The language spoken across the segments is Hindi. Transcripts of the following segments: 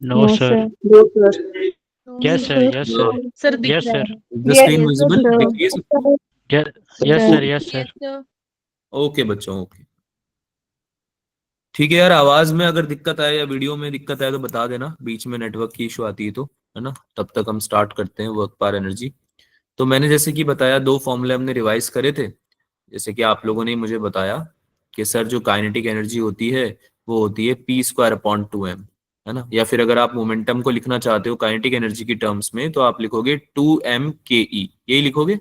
No no sir. Sir. No sir. No yes sir, sir. Yes sir. Sir दिख यस रहा सर। है। द स्क्रीन यस विजिबल दिख रही है सबको? Sir. Yes sir, yes yes sir. Sir. Okay बच्चों, ओके। ठीक है यार, आवाज में अगर दिक्कत आए या वीडियो में दिक्कत आए तो बता देना, बीच में नेटवर्क की इशू आती है तो, है ना। तब तक हम स्टार्ट करते हैं वर्क पार एनर्जी। तो मैंने जैसे कि बताया, दो फॉर्मूले हमने रिवाइज करे थे। जैसे कि आप लोगों ने मुझे बताया कि सर जो काइनेटिक एनर्जी होती है वो होती है p² अपॉन 2m, है ना। या फिर अगर आप मोमेंटम को लिखना चाहते हो काइनेटिक एनर्जी की टर्म्स में तो आप लिखोगे 2m ke, यही लिखोगे।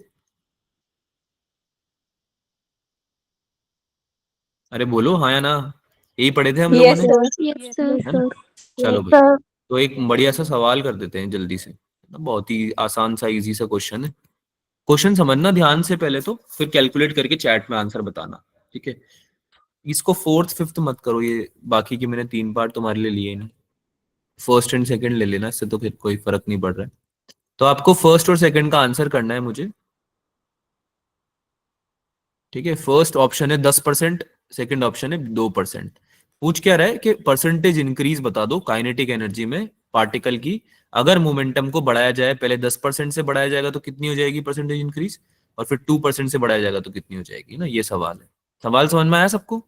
अरे बोलो हाँ या ना, यही पढ़े थे हम लोगों यस ने, सर। यस है ना। सर। चलो यस भाई, सर। तो एक बढ़िया सा सवाल कर देते हैं जल्दी से, बहुत ही आसान सा इजी सा क्वेश्चन है। क्वेश्चन समझना ध्यान से पहले, तो फिर कैलकुलेट करके चैट में आंसर बताना, ठीक है। इसको फोर्थ फिफ्थ मत करो, ये बाकी की मैंने 3 पार्ट तुम्हारे लिए लिए नहीं। फर्स्ट एंड सेकंड ले लेना, इससे तो फिर कोई फर्क नहीं पड़ रहा है। तो आपको फर्स्ट और सेकंड का आंसर करना है मुझे, ठीक है। फर्स्ट ऑप्शन है 10%, सेकंड ऑप्शन है 2%। पूछ क्या रहा है कि परसेंटेज इंक्रीज बता दो काइनेटिक एनर्जी में पार्टिकल की, अगर मोमेंटम को बढ़ाया जाए, पहले 10% से बढ़ाया जाएगा तो कितनी हो जाएगी परसेंटेज इंक्रीज, और फिर 2% से बढ़ाया जाएगा तो कितनी हो जाएगी ना, ये सवाल है। सवाल समझ में आया सबको?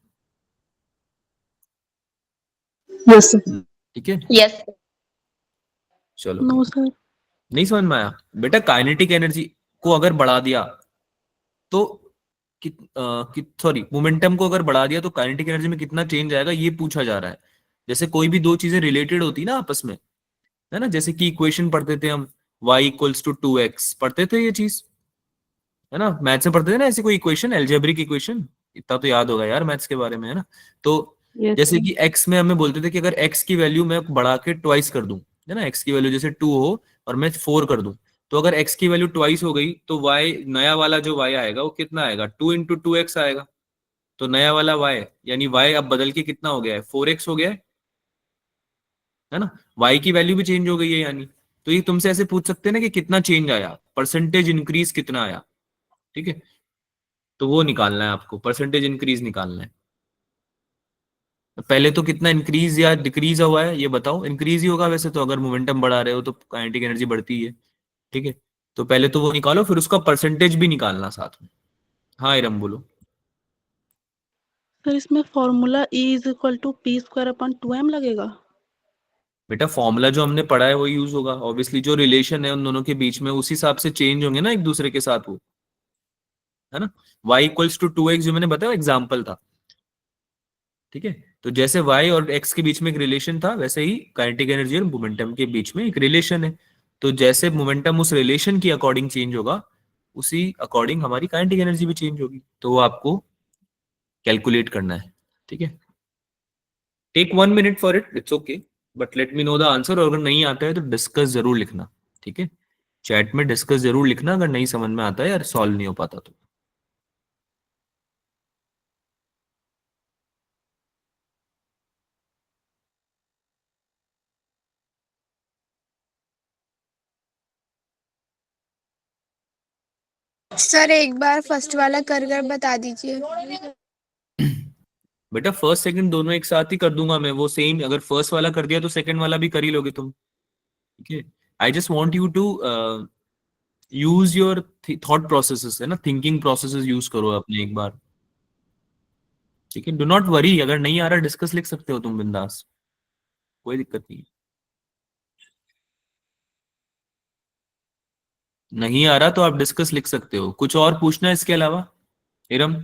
Yes sir. ठीक है, यस। चलो भाई। No sir. नहीं समझ में आया बेटा? काइनेटिक एनर्जी को अगर बढ़ा दिया तो सॉरी, मोमेंटम को अगर बढ़ा दिया तो काइनेटिक एनर्जी में कितना चेंज आएगा, ये पूछा जा रहा है। जैसे कोई भी दो चीजें रिलेटेड होती ना आपस में, है ना, जैसे कि इक्वेशन पढ़ते थे हम, y = 2x, पढ़ते थे ये चीज, है ना, मैथ्स में पढ़ते थे ना ऐसी कोई इक्वेशन, एल्जेब्रिक इक्वेशन। इतना तो याद होगा यार मैथ्स के बारे में, है ना। तो यस जैसे सर। कि x में हमें बोलते थे कि अगर x की वैल्यू मैं बढ़ा के ट्वाइस कर दूं, है ना, x की वैल्यू जैसे 2 हो और मैं 4 कर दूं, तो अगर x की वैल्यू ट्वाइस हो गई तो y, नया वाला जो y आएगा वो कितना आएगा, 2 × 2x आएगा। तो नया वाला y, यानी y अब बदल के कितना हो गया है, 4x हो गया है ना। y की वैल्यू भी चेंज हो गई है यानी। तो ये तुमसे ऐसे पूछ सकते हैं ना कि कितना चेंज आया, परसेंटेज इंक्रीज कितना आया, ठीक है। तो वो निकालना है आपको, परसेंटेज इंक्रीज निकालना है। पहले तो कितना इंक्रीज या डिक्रीज हुआ है ये बताओ। इंक्रीज ही होगा वैसे तो, अगर मोमेंटम बढ़ा रहे हो तो काइनेटिक एनर्जी बढ़ती है, ठीक है। तो पहले तो वो निकालो, फिर उसका परसेंटेज भी निकालना साथ में। हाँ इरम बोलो। सर इसमें formula E = P² upon 2m लगेगा। बेटा फॉर्मूला जो हमने पढ़ा है वो यूज होगा ऑब्वियसली, जो रिलेशन है उन दोनों के बीच में उस हिसाब से चेंज होंगे ना एक दूसरे के साथ वो, है ना। y = 2x जो मैंने बताया एग्जाम्पल था, ठीक है। तो जैसे y और x के बीच में एक रिलेशन था, वैसे ही काइनेटिक एनर्जी और मोमेंटम के बीच में एक रिलेशन है। तो जैसे मोमेंटम उस रिलेशन की अकॉर्डिंग चेंज होगा, उसी अकॉर्डिंग हमारी काइनेटिक एनर्जी भी चेंज होगी। तो वो आपको कैलकुलेट करना है, ठीक है। Take 1 minute for it, it's okay, but let me know the answer. और अगर नहीं आता है तो डिस्कस जरूर लिखना, ठीक है। चैट में डिस्कस जरूर लिखना अगर नहीं समझ में आता है या सॉल्व नहीं हो पाता तो। सर एक बार फर्स्ट वाला कर कर बता दीजिए। बेटा फर्स्ट सेकंड दोनों एक साथ ही कर दूंगा मैं, वो सेम, अगर फर्स्ट वाला कर दिया तो सेकंड वाला भी कर ही लोगे तुम, ठीक है। I just want you to use your thought processes, है ना, थिंकिंग प्रोसेसेस यूज करो अपने एक बार, ठीक है। डू नॉट वरी, अगर नहीं आ रहा डिस्कस लिख सकते हो तुम बिंदास, कोई दिक्कत नहीं। नहीं आ रहा तो आप डिस्कस लिख सकते हो। कुछ और पूछना है इसके अलावा इरम?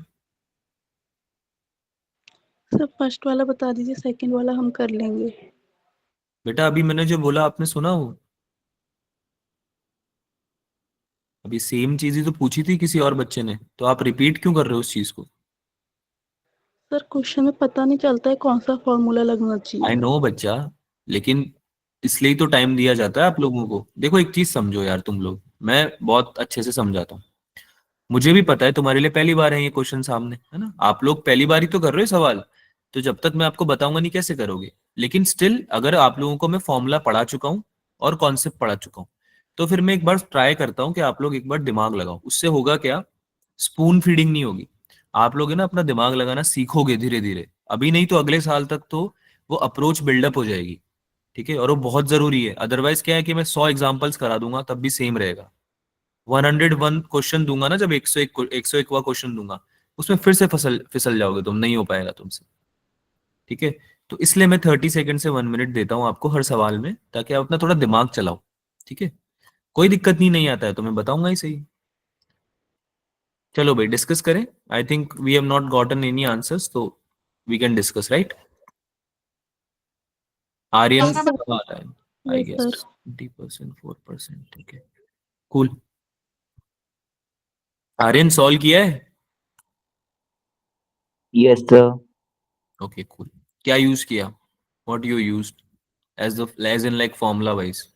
सर फर्स्ट वाला बता दीजिए, सेकंड वाला हम कर लेंगे। बेटा अभी मैंने जो बोला आपने सुना हो? अभी सेम चीज ही तो पूछी थी किसी और बच्चे ने, तो आप रिपीट क्यों कर रहे हो उस चीज को? सर क्वेश्चन में पता नहीं चलता है कौन सा फॉर्मूला लगना आई चाहिए। नो बच्चा, लेकिन इसलिए ही तो टाइम दिया जाता है आप लोगों को। देखो एक चीज समझो यार, तुम लोग, मैं बहुत अच्छे से समझाता हूँ। मुझे भी पता है तुम्हारे लिए पहली बार है ये क्वेश्चन सामने, है ना, आप लोग पहली बार ही तो कर रहे हो सवाल। तो जब तक मैं आपको बताऊंगा नहीं कैसे करोगे। लेकिन स्टिल अगर आप लोगों को मैं फॉर्मूला पढ़ा चुका हूँ और कॉन्सेप्ट पढ़ा चुका हूँ, तो फिर मैं एक बार ट्राई करता हूँ कि आप लोग एक बार दिमाग लगाओ। उससे होगा क्या, स्पून फीडिंग नहीं होगी। आप लोग है ना अपना दिमाग लगाना सीखोगे धीरे धीरे, अभी नहीं तो अगले साल तक तो वो अप्रोच बिल्डअप हो जाएगी, ठीक है, और वो बहुत जरूरी है, अदरवाइज क्या है कि मैं 100 एग्जांपल्स करा दूंगा तब भी सेम रहेगा। 101 क्वेश्चन दूंगा ना, जब 101वां क्वेश्चन दूंगा, उसमें फिर से फिसल फिसल जाओगे तुम, नहीं हो पाएगा तुमसे। ठीक है, तो इसलिए मैं 30 सेकंड से 1 मिनट देता हूँ आपको हर सवाल में, ताकि आप अपना थोड़ा दिमाग चलाओ। ठीक है, कोई दिक्कत नहीं आता है तो मैं बताऊंगा ही सही। चलो भाई डिस्कस करें। I think we have not gotten any answers, तो we can discuss, right? Aryan Yes, sir. कब आ रहा है? I yes guess sir. 20%, 4%। ठीक है, कूल। आर्यन सॉल्व किया है? Yes, sir. Okay cool. क्या यूज किया? What you used as in like formula wise?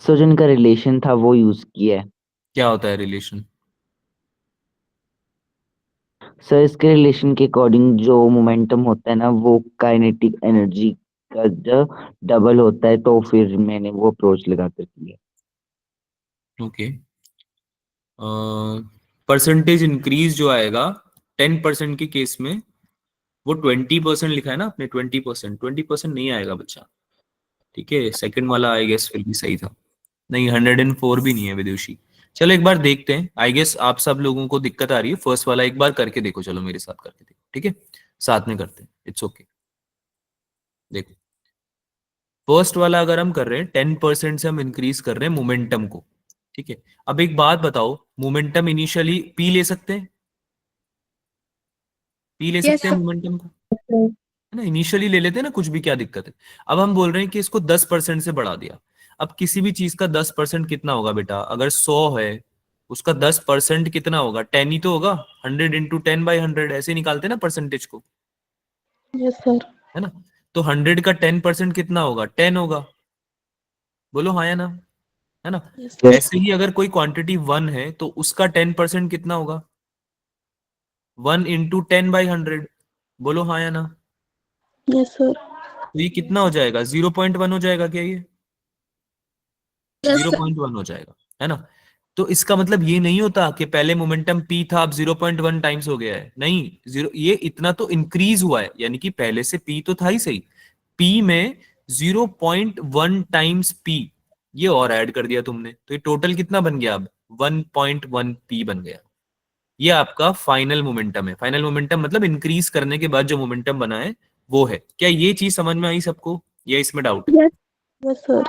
So जिनका रिलेशन था वो यूज किया है। क्या होता है रिलेशन? सर इसके रिलेशन के अकॉर्डिंग जो मोमेंटम होता है ना वो काइनेटिक एनर्जी का जो डबल होता है, तो फिर मैंने वो अप्रोच लगा कर किया। ओके, परसेंटेज इंक्रीज जो आएगा 10% के केस में, वो 20% लिखा है ना आपने, 20%, 20% नहीं आएगा बच्चा। ठीक है, सेकंड वाला आई गेस फिर भी सही था। नहीं, 104 भी नहीं है विदुषी। चलो एक बार देखते हैं, आई गेस आप सब लोगों को दिक्कत आ रही है, फर्स्ट वाला एक बार करके देखो, चलो मेरे साथ करके देखो। ठीक है, साथ में करते हैं, इट्स ओके। देखो, फर्स्ट वाला अगर हम कर रहे हैं 10% से हम इंक्रीज कर रहे हैं मोमेंटम को। ठीक है, अब एक बात बताओ, मोमेंटम इनिशियली पी ले सकते हैं? पी ले Yes, सकते हैं sir. मोमेंटम को, है ना? इनिशियली ले लेते हैं ना, कुछ भी, क्या दिक्कत है? अब हम बोल रहे हैं कि इसको 10% से बढ़ा दिया। अब किसी भी चीज का 10% कितना होगा बेटा? अगर 100 है, उसका 10% कितना होगा? 10 ही तो होगा। 100 × 10/100 ऐसे निकालते हैं ना परसेंटेज को, यस सर। है ना? तो 100 का 10% कितना होगा? 10 होगा। बोलो हाँ या ना, है ना? Yes Yes. ऐसे ही अगर कोई क्वांटिटी 1 है तो उसका 10% कितना होगा? 1 × 10/100। बोलो हाँ या ना? Yes sir. तो ये कितना हो जाएगा? 0.1 हो जाएगा क्या ये? Yes, zero sir. Point one हो जाएगा, है ना? तो इसका मतलब ये नहीं होता कि पहले मोमेंटम p था, अब 0.1 टाइम्स हो गया है। नहीं, जीरो, ये इतना तो इंक्रीज हुआ है, यानी कि पहले से p तो था ही सही, p में 0.1 टाइम्स p ये और ऐड कर दिया तुमने, तो ये टोटल कितना बन गया? अब 1.1 p बन गया। ये आपका फाइनल मोमेंटम है। फाइनल मोमेंटम मतलब इंक्रीज करने के बाद जो मोमेंटम बना है वो है। क्या ये चीज समझ में आई सबको, या इसमें डाउट है? Yes. Yes sir.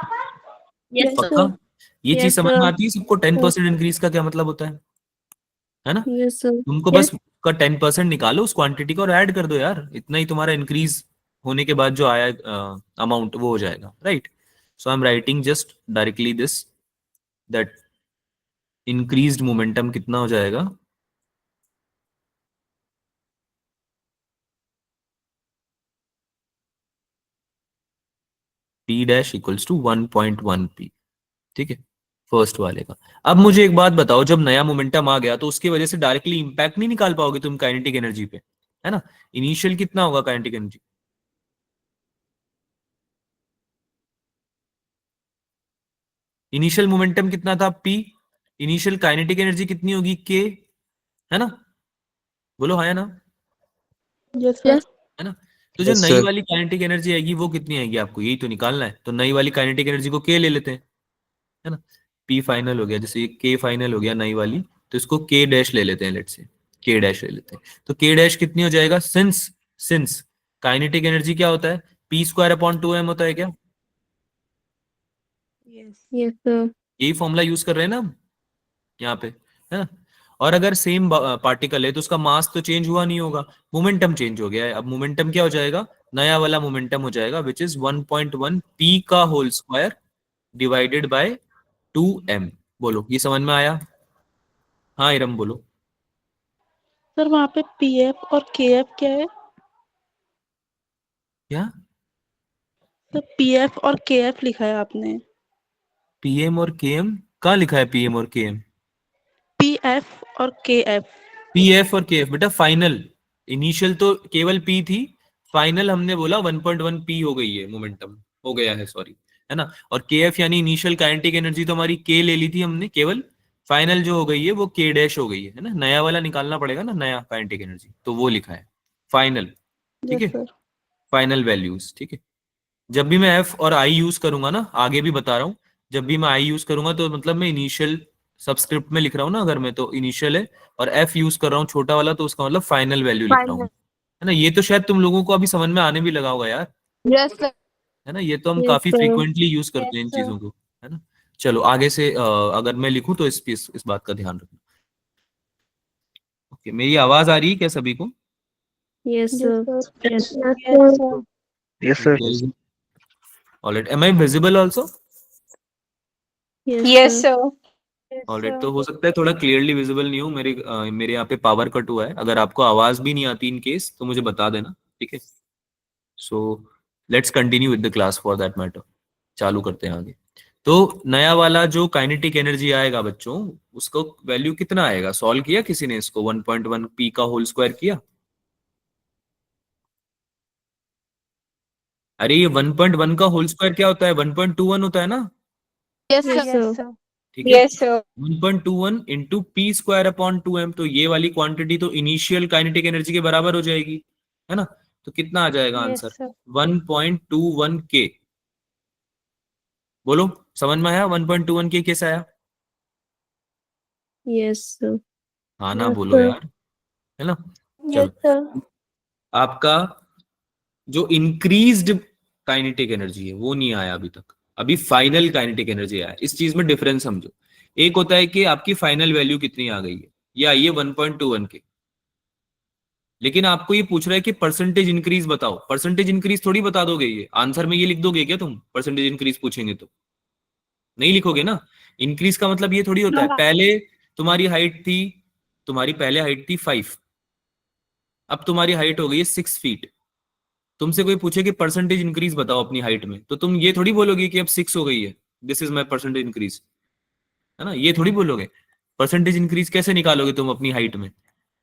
Yes, sir. पक्का? ये चीज Yes, समझ में sir. आती है सबको? 10% इंक्रीज का क्या मतलब होता है ना? Yes, sir. तुमको बस का 10% निकालो उस क्वांटिटी का और ऐड कर दो यार, इतना ही तुम्हारा इंक्रीज होने के बाद जो आया अमाउंट वो हो जाएगा, right? So I am writing just directly this, that increased momentum कितना हो जाएगा? p dash equals to 1.1 p। ठीक है, फर्स्ट वाले का। अब मुझे एक बात बताओ, जब नया मोमेंटम आ गया तो उसकी वजह से डायरेक्टली इंपैक्ट नहीं निकाल पाओगे तुम काइनेटिक एनर्जी पे, है ना? इनिशियल कितना होगा काइनेटिक एनर्जी? इनिशियल मोमेंटम कितना था? p। इनिशियल काइनेटिक एनर्जी कितनी होगी? k, है ना? बोलो हाँ या ना, यस सर। Yes. है ना? तो जो Yes, नई sir. वाली काइनेटिक एनर्जी आएगी वो कितनी आएगी? आपको यही तो निकालना है। तो नई वाली काइनेटिक एनर्जी को k ले लेते हैं, है ना? p फाइनल हो गया, जैसे ये k फाइनल हो गया नई वाली, तो इसको k डैश ले लेते हैं, लेट्स से k डैश ले लेते हैं। तो k डैश कितनी हो जाएगा? सिंस काइनेटिक एनर्जी क्या होता है? p²/2m होता है क्या? Yes, sir. यही फॉर्मूला यूज कर रहे हैं ना हम यहाँ पे, है ना? और अगर सेम पार्टिकल है तो उसका मास तो चेंज हुआ नहीं होगा, मोमेंटम चेंज हो गया है। अब मोमेंटम क्या हो जाएगा? नया वाला मोमेंटम हो जाएगा, विच इज 1.1 p का whole square divided by 2m। बोलो ये समझ में आया? हाँ इरम बोलो। सर वहाँ पे पीएफ और केएफ क्या है? क्या? सर पीएफ और केएफ लिखा है आपने। pm और km कहाँ लिखा है? pm और km? पीएफ और केएफ। pf और kf बेटा फाइनल, इनिशियल तो केवल p थी, फाइनल हमने बोला 1.1 p हो गई है, मोमेंटम हो गया है, सॉरी, है ना? और kf यानी इनिशियल काइनेटिक एनर्जी तो हमारी k ले ली थी हमने केवल, फाइनल जो हो गई है वो k डैश हो गई है ना? नया वाला निकालना पड़ेगा ना, नया काइनेटिक एनर्जी, तो वो लिखा है फाइनल। ठीक यस है, सर। फाइनल वैल्यूज, ठीक है। जब भी मैं एफ और आई यूज करूंगा ना, आगे भी बता रहा हूँ, जब भी मैं आई यूज करूंगा तो मतलब मैं इनिशियल सबस्क्रिप्ट में लिख रहा हूँ ना, अगर मैं तो इनिशियल है, और एफ यूज कर रहा हूँ छोटा वाला, तो उसका मतलब फाइनल वैल्यू लिख रहा हूँ, है ना। ये तो शायद तुम लोगों को अभी समझ में आने भी लगा होगा यार, Yes, sir. है ना। ये तो हम Yes, काफी sir. फ्रीक्वेंटली यूज करते हैं इन Yes, sir. चीजों को, है ना। चलो आगे से अगर मैं लिखूं तो इस बात का ध्यान रखना। ओके, मेरी आवाज आ रही है क्या सभी को? Yes, Yes, sir. sir. Yes, sir. Yes, sir. Alright, am I visible also? Yes, sir. Alright, तो हो सकता है थोड़ा क्लियरली विजिबल नहीं हो, मेरे यहाँ पे पावर कट हुआ है। अगर आपको आवाज भी नहीं आती इन केस तो मुझे बता देना, ठीक है। So let's continue with the class for that matter. चालू करते हैं आगे। तो नया वाला जो काइनेटिक एनर्जी आएगा बच्चों, उसको वैल्यू कितना आएगा? सॉल्व किया किसी ने इसको? 1.1 पी का होल स्क्वायर किया? अरे ये 1.1 का होल स्क्वायर क्या होता है? 1.21 होता है ना, Yes, sir. ठीक है। 1.21 into P square upon 2m, तो ये वाली क्वांटिटी तो इनिशियल काइनेटिक एनर्जी के बराबर हो जाएगी, है ना। तो कितना आ जाएगा आंसर? 1.21 के। बोलो, समझ में आया 1.21 के कैसे आया? Yes, sir. हाँ ना, Yes, बोलो sir. यार, है ना। चलो, आपका जो इंक्रीज्ड काइनेटिक एनर्जी है वो नहीं आया अभी तक, अभी फाइनल काइनेटिक एनर्जी आया। इस चीज में डिफरेंस समझो। एक होता है कि आपकी फाइनल वैल्यू कितनी आ गई है, ये आई है 1.21 के, लेकिन आपको ये पूछ रहा है कि परसेंटेज इंक्रीज बताओ। परसेंटेज इंक्रीज थोड़ी बता दोगे, ये आंसर में ये लिख दोगे क्या तुम? परसेंटेज इंक्रीज पूछेंगे तो नहीं लिखोगे ना। इंक्रीज का मतलब ये थोड़ी होता है, पहले तुम्हारी हाइट थी, तुम्हारी पहले हाइट थी 5, अब तुम्हारी हाइट हो गई है 6 फीट। तुमसे कोई पूछे कि परसेंटेज इंक्रीज बताओ अपनी हाइट में, तो तुम ये थोड़ी बोलोगे कि अब 6 हो गई है, this is my percentage increase, है ना। ये थोड़ी बोलोगे। परसेंटेज इंक्रीज कैसे निकालोगे तुम अपनी हाइट में?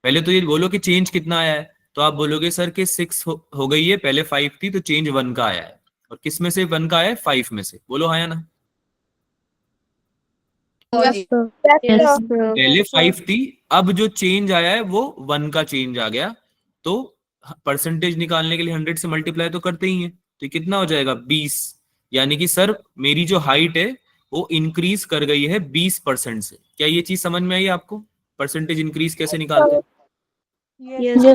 पहले तो ये बोलो कि चेंज कितना आया है, तो आप बोलोगे सर कि 6 हो गई है, पहले 5 थी तो चेंज 1 का आया है। और किस में से 1 का आया है? 5 में से। बोलो हाँ या ना। Yes, sir. Yes, sir. पहले 5 थी, अब जो चेंज आया है वो 1 का चेंज आ गया, तो परसेंटेज निकालने के लिए 100 से मल्टीप्लाई तो करते ही है, तो ये कितना हो जाएगा? 20। यानी कि सर मेरी जो हाइट है वो इंक्रीज कर गई है 20% से। क्या ये चीज समझ में आई आपको? परसेंटेज इंक्रीज कैसे निकालते हैं? Yes, sir.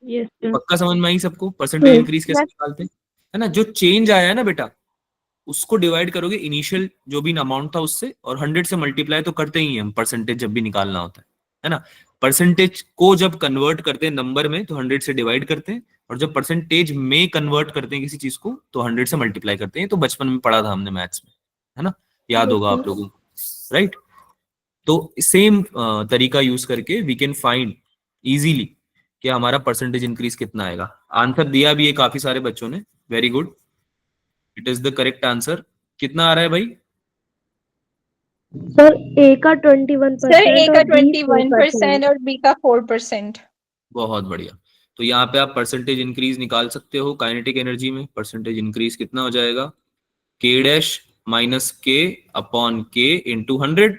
Yes, sir. पक्का समझ में आई सबको परसेंटेज इंक्रीज कैसे निकालते हैं, है ना। जो चेंज आया है ना बेटा, उसको डिवाइड करोगे इनिशियल जो भी अमाउंट था उससे, और 100 से मल्टीप्लाई तो करते ही हैं हम परसेंटेज जब भी निकालना होता है ना। परसेंटेज को जब कन्वर्ट करते हैं नंबर में तो 100 से डिवाइड करते हैं, और जब परसेंटेज में कन्वर्ट करते हैं किसी चीज को तो 100 से मल्टीप्लाई करते हैं। तो बचपन में पढ़ा था हमने मैथ्स में, है ना, याद होगा आप लोगों को, राइट। तो सेम तरीका यूज करके वी कैन फाइंड इजीली कि हमारा परसेंटेज इंक्रीज कितना आएगा। आंसर दिया भी है काफी सारे बच्चों ने, very good, it is the correct answer. कितना आ रहा है भाई? सर ए का 21% सर ए का और बी 21% और बी का 4%. बहुत बढ़िया। तो यहाँ पे आप परसेंटेज इंक्रीज निकाल सकते हो काइनेटिक एनर्जी में। परसेंटेज इंक्रीज कितना हो जाएगा? के डैश माइनस के अपॉन के इंटू 100।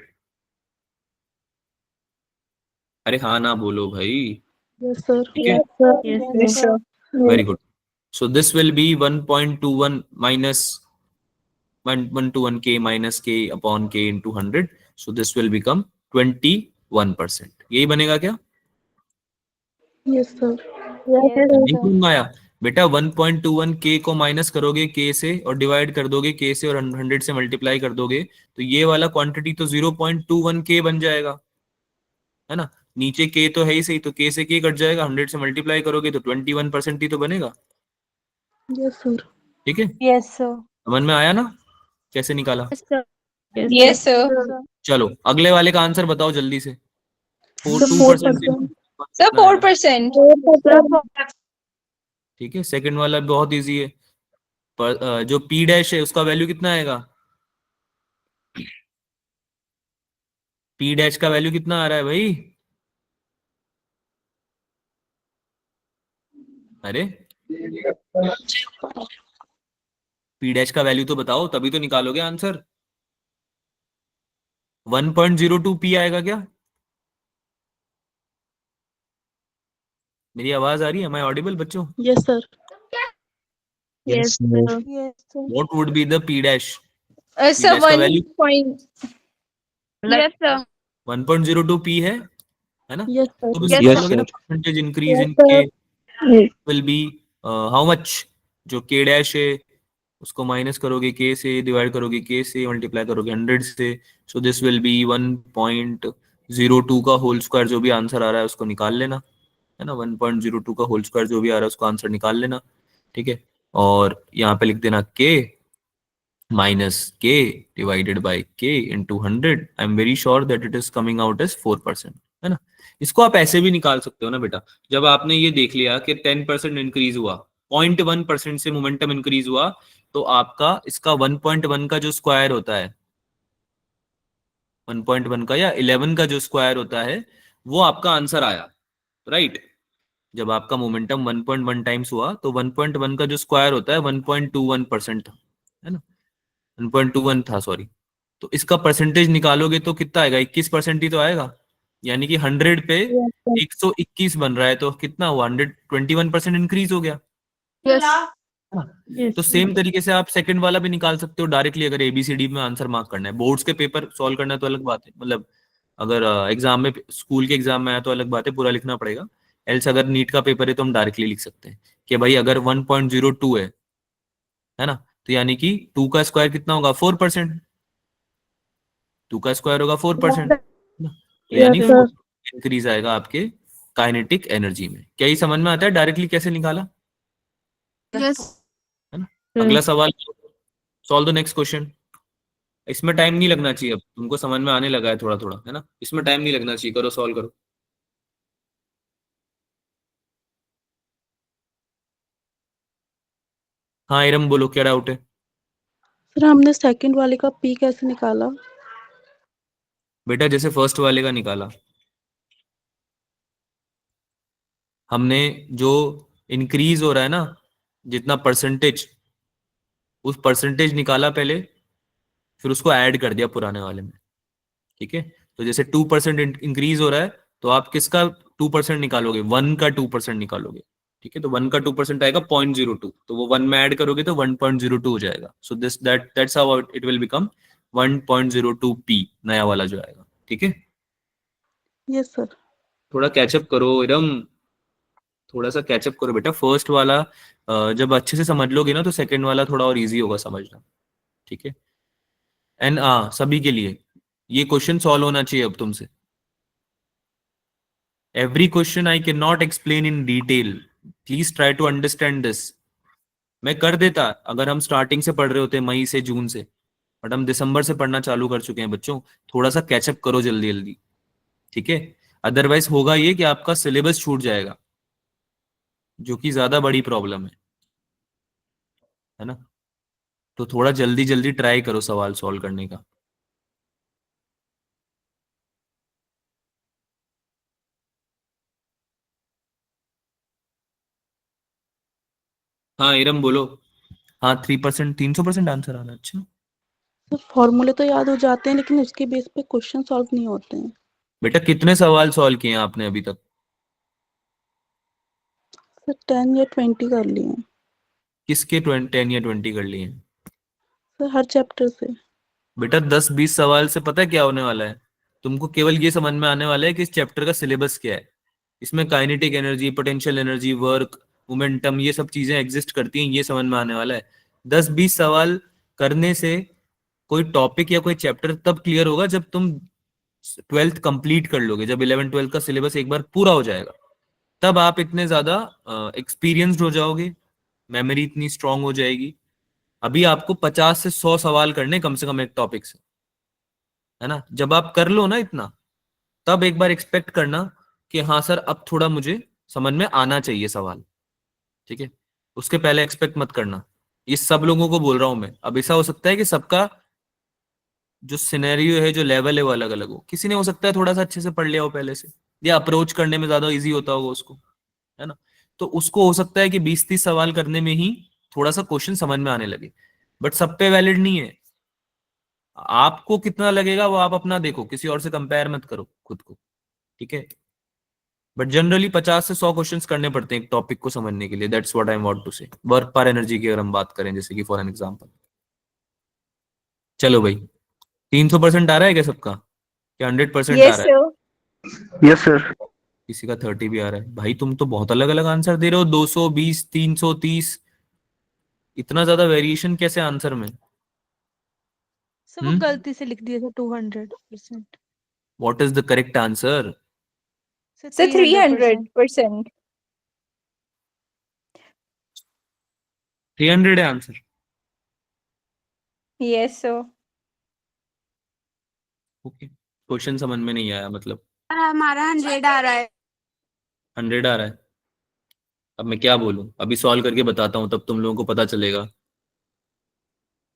अरे हाँ ना बोलो भाई, Yes, sir. ठीक है, Yes, sir. Very good. So this will be 1.21 minus 1.21 k minus k upon k into 100. So this will become 21%. यही बनेगा क्या? Yes, sir. नहीं समझ में आया बेटा? 1.21 k को माइनस करोगे k से और डिवाइड कर दोगे k से और 100 से मल्टीप्लाई कर दोगे, तो ये वाला क्वांटिटी तो 0.21 k बन जाएगा, है ना। नीचे k तो है ही सही, तो k से k कट जाएगा, 100 से मल्टीप्लाई करोगे तो 21% ही तो बनेगा, Yes, sir. ठीक है। Yes, sir. समझ में आया ना कैसे निकाला? Yes, sir. Yes, sir. चलो अगले वाले का आंसर बताओ जल्दी से। Sir, 2% 4%. Sir, 4%. ठीक है। सेकंड वाला बहुत इजी है, पर जो पी डैश है उसका वैल्यू कितना आएगा? पी डैश का वैल्यू कितना आ रहा है भाई? अरे पी डैश का वैल्यू तो बताओ, तभी तो निकालोगे आंसर। 1.02 पी आएगा क्या? मेरी आवाज आ रही है? एम आई ऑडिबल बच्चों? Yes, sir. Yes, sir. sir. Yes, sir. What would be the p dash? Sir, P dash का value 1 point. Yes, sir. 1.02 p है ना? Yes, sir. तो इससे Yes, बोलोगे ना sir. परसेंटेज इंक्रीज Yes, इन sir. के विल बी हाउ मच, जो k डैश है उसको माइनस करोगे k से, डिवाइड करोगे k से, मल्टीप्लाई करोगे 100 से, सो दिस विल बी 1.02 का होल स्क्वायर, जो भी आंसर आ रहा है उसको निकाल लेना, है ना? 1.02 का होल स्क्वायर जो भी आ रहा है उसको आंसर निकाल लेना, ठीक है? और यहाँ पे लिख देना k minus k divided by k into 100. I'm very sure that it is coming out as 4%, है ना? इसको आप ऐसे भी निकाल सकते हो ना बेटा, जब आपने ये देख लिया कि 10% इंक्रीज हुआ, 0.1% से मोमेंटम इंक्रीज हुआ, तो आपका इसका 1.1 का जो स्क्वायर होता है, 1.1 का या 11 का जो स्क्वायर होता है, वो आपका आंसर आया, राइट? जब आपका मोमेंटम 1.1 टाइम्स हुआ तो 1.1 का जो स्क्वायर होता है 1.21% था, है ना? 1.21 था, सॉरी। तो इसका परसेंटेज निकालोगे तो कितना आएगा? 21% ही तो आएगा, यानी कि 100 पे Yes, sir. 121 बन रहा है, तो कितना हुआ? 121% इंक्रीज हो गया। Yes. Yes, तो sir. सेम तरीके से आप सेकंड वाला भी निकाल सकते हो डायरेक्टली, अगर एबीसीडी में आंसर मार्क करना है। बोर्ड्स के पेपर सॉल्व करना है तो अलग बात है, मतलब अगर एग्जाम में, स्कूल के एग्जाम में आया तो अलग बात है, पूरा लिखना पड़ेगा। एल्स अगर नीट का पेपर है तो हम डायरेक्टली लिख सकते हैं कि भाई अगर 1.02 है ना, तो यानी कि 2 का स्क्वायर कितना होगा? 4%। 2 का स्क्वायर होगा 4%, तो Yes, यानी sir. इंक्रीज आएगा आपके काइनेटिक एनर्जी में। क्या ये समझ में आता है डायरेक्टली कैसे निकाला, Yes. है ना? Yes. अगला सवाल, सॉल्व द नेक्स्ट क्वेश्चन। इसमें टाइम नहीं लगना चाहिए, अब तुमको समझ में आने लगा है थोड़ा थोड़ा, है ना? इसमें टाइम नहीं लगना चाहिए, करो सॉल्व करो। हाँ इरम बोलो, क्या डाउट है? सर हमने सेकंड वाले का P कैसे निकाला? बेटा जैसे फर्स्ट वाले का निकाला, हमने जो इंक्रीज हो रहा है ना, जितना परसेंटेज, उस परसेंटेज निकाला पहले, फिर उसको ऐड कर दिया पुराने वाले में, ठीक है? तो जैसे 2% इंक्रीज हो रहा है, तो आप किसका 2% निकालोगे? 1 का 2% निकालोगे, ठीक है? तो 1 का 2% आएगा 0.02, तो वो 1 में ऐड करोगे तो 1.02 हो जाएगा। So this that's how it will become 1.02 P, नया वाला जो आएगा, ठीक है? Yes, sir. थोड़ा कैचअप करो इरम, थोड़ा सा कैचअप करो बेटा। फर्स्ट वाला जब अच्छे से समझ लोगे ना तो सेकंड वाला थोड़ा और इजी होगा समझना, ठीक है? एंड सभी के लिए ये क्वेश्चन सॉल्व होना चाहिए अब तुमसे। Every question I cannot explain in detail. Please try to understand this. मैं कर देता अगर हम स्टार्टिंग से पढ़ रहे होते, मई से जून से, बट हम दिसंबर से पढ़ना चालू कर चुके हैं बच्चों। थोड़ा सा कैचअप करो जल्दी जल्दी, ठीक है? अदरवाइज होगा ये कि आपका सिलेबस छूट जाएगा, जो कि ज्यादा बड़ी प्रॉब्लम है ना? तो थोड़ा जल्दी जल्दी ट्राई करो सवाल सॉल्व करने का। हाँ इरम बोलो। हाँ 3%, 300% आंसर आना, अच्छा। सर फॉर्मूले तो याद हो जाते हैं लेकिन उसके बेस पे क्वेश्चन सॉल्व नहीं होते हैं। बेटा कितने सवाल सॉल्व किए हैं आपने अभी तक? सर 10 या 20 कर लिए हैं। किसके 10 या 20 कर लिए हैं? सर हर चैप्टर से। बेटा 10-20 सवाल से पता है क्या होने वाला है? तुमको केवल ये समझ में आने वाला है कि इस चैप्टर का सिलेबस क्या है, इसमें kinetic energy, potential energy, work, momentum, ये सब चीजें एग्जिस्ट करती हैं, ये समझ में आने वाला है। 10-20 सवाल करने से कोई टॉपिक या कोई चैप्टर तब क्लियर होगा जब तुम 12th कंप्लीट कर लोगे, जब 11-12 का सिलेबस एक बार पूरा हो जाएगा, तब आप इतने ज्यादा एक्सपीरियंस्ड हो जाओगे, मेमोरी इतनी स्ट्रांग हो जाएगी। अभी आपको 50 से 100 सवाल करने कम से कम एक टॉपिक से, है ना? जब आप कर लो ना इतना, तब एक बार एक्सपेक्ट करना कि हाँ सर अब थोड़ा मुझे समझ में आना चाहिए सवाल, ठीक है? उसके पहले एक्सपेक्ट मत करना। ये सब लोगों को बोल रहा हूं मैं। अब ऐसा हो सकता है कि सबका जो सिनेरियो है, जो लेवल है, वो अलग अलग हो। किसी ने हो सकता है थोड़ा सा अच्छे से पढ़ लिया हो पहले से, या अप्रोच करने में ज्यादा इजी होता होगा उसको, है ना? तो उसको हो सकता है कि 20-30 सवाल करने में ही थोड़ा सा क्वेश्चन समझ में आने लगे, बट सब पे वैलिड नहीं है। आपको कितना लगेगा वो आप अपना देखो, किसी और से कंपेयर मत करो खुद को, ठीक है? बट जनरली 50 से 100 क्वेश्चंस करने पड़ते हैं एक टॉपिक को समझने के लिए. That's what I want to say. Work पर एनर्जी की अगर हम बात करें, जैसे कि फॉर एन एग्जांपल. चलो भाई, 300% आ रहा है क्या सबका, क्या 100% आ Yes, रहा है? sir. Yes sir. किसी का 30 भी आ रहा है. भाई तुम तो बहुत अलग अलग आंसर दे रहे हो. 220, 330, इतना ज्यादा वेरिएशन कैसे आंसर में? सर वो गलती से लिख दिया था 200%. What is the correct answer? Sir, 300%. 300 है answer. Yes, sir. Okay, question समझ में नहीं आया मतलब. हमारा 100 आ रहा है. 100 आ रहा है. अब मैं क्या बोलूं? अभी सॉल्व करके बताता हूं, तब तुम लोगों को पता चलेगा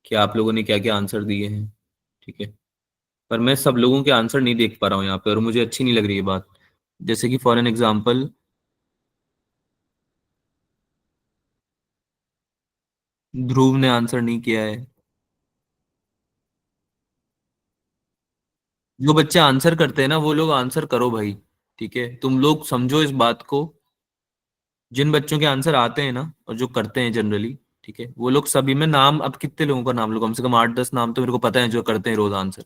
कि आप लोगों ने क्या क्या आंसर दिए हैं. ठीक है, पर मैं सब लोगों के आंसर नहीं देख पा रहा हूँ यहाँ पे, और मुझे अच्छी नहीं लग रही है बात. जैसे कि फॉर एन एग्जाम्पल, ध्रुव ने आंसर नहीं किया है. जो बच्चे आंसर करते हैं ना, वो लोग आंसर करो भाई. ठीक है, तुम लोग समझो इस बात को. जिन बच्चों के आंसर आते हैं ना, और जो करते हैं जनरली, ठीक है, वो लोग सभी में नाम, अब कितने लोगों का नाम लो, कम से कम 8-10 नाम तो मेरे को पता है जो करते हैं रोज आंसर.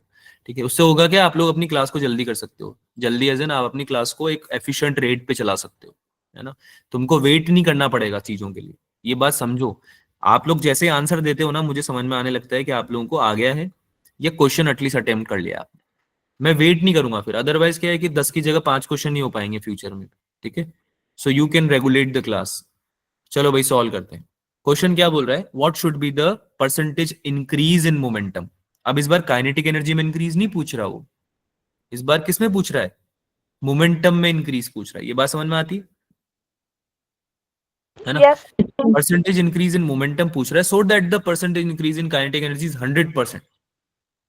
ठीक है, उससे होगा क्या, आप लोग अपनी क्लास को जल्दी कर सकते हो. जल्दी एज इन आप अपनी क्लास को एक एफिशिएंट रेट पे चला सकते हो, है ना. तुमको वेट नहीं करना पड़ेगा चीजों के लिए. ये बात समझो. आप लोग जैसे आंसर देते हो ना, मुझे समझ में आने लगता है कि आप लोगों को आ गया है, या क्वेश्चन एटलीस्ट अटेम्प्ट कर लिया आपने. मैं वेट नहीं करूंगा फिर, अदरवाइज क्या है कि 10 की जगह 5 क्वेश्चन नहीं हो पाएंगे फ्यूचर में. ठीक है, so you can regulate the class. चलो भाई सॉल्व करते हैं. क्वेश्चन क्या बोल रहा है, what should be the percentage increase in momentum. अब इस बार काइनेटिक एनर्जी में इंक्रीज नहीं पूछ रहा वो, इस बार किस में पूछ रहा है, मोमेंटम में इंक्रीज पूछ रहा है. ये बात समझ में आती है ना. Yes. Percentage increase in momentum पूछ रहा है, so that the percentage increase in kinetic energy is 100%.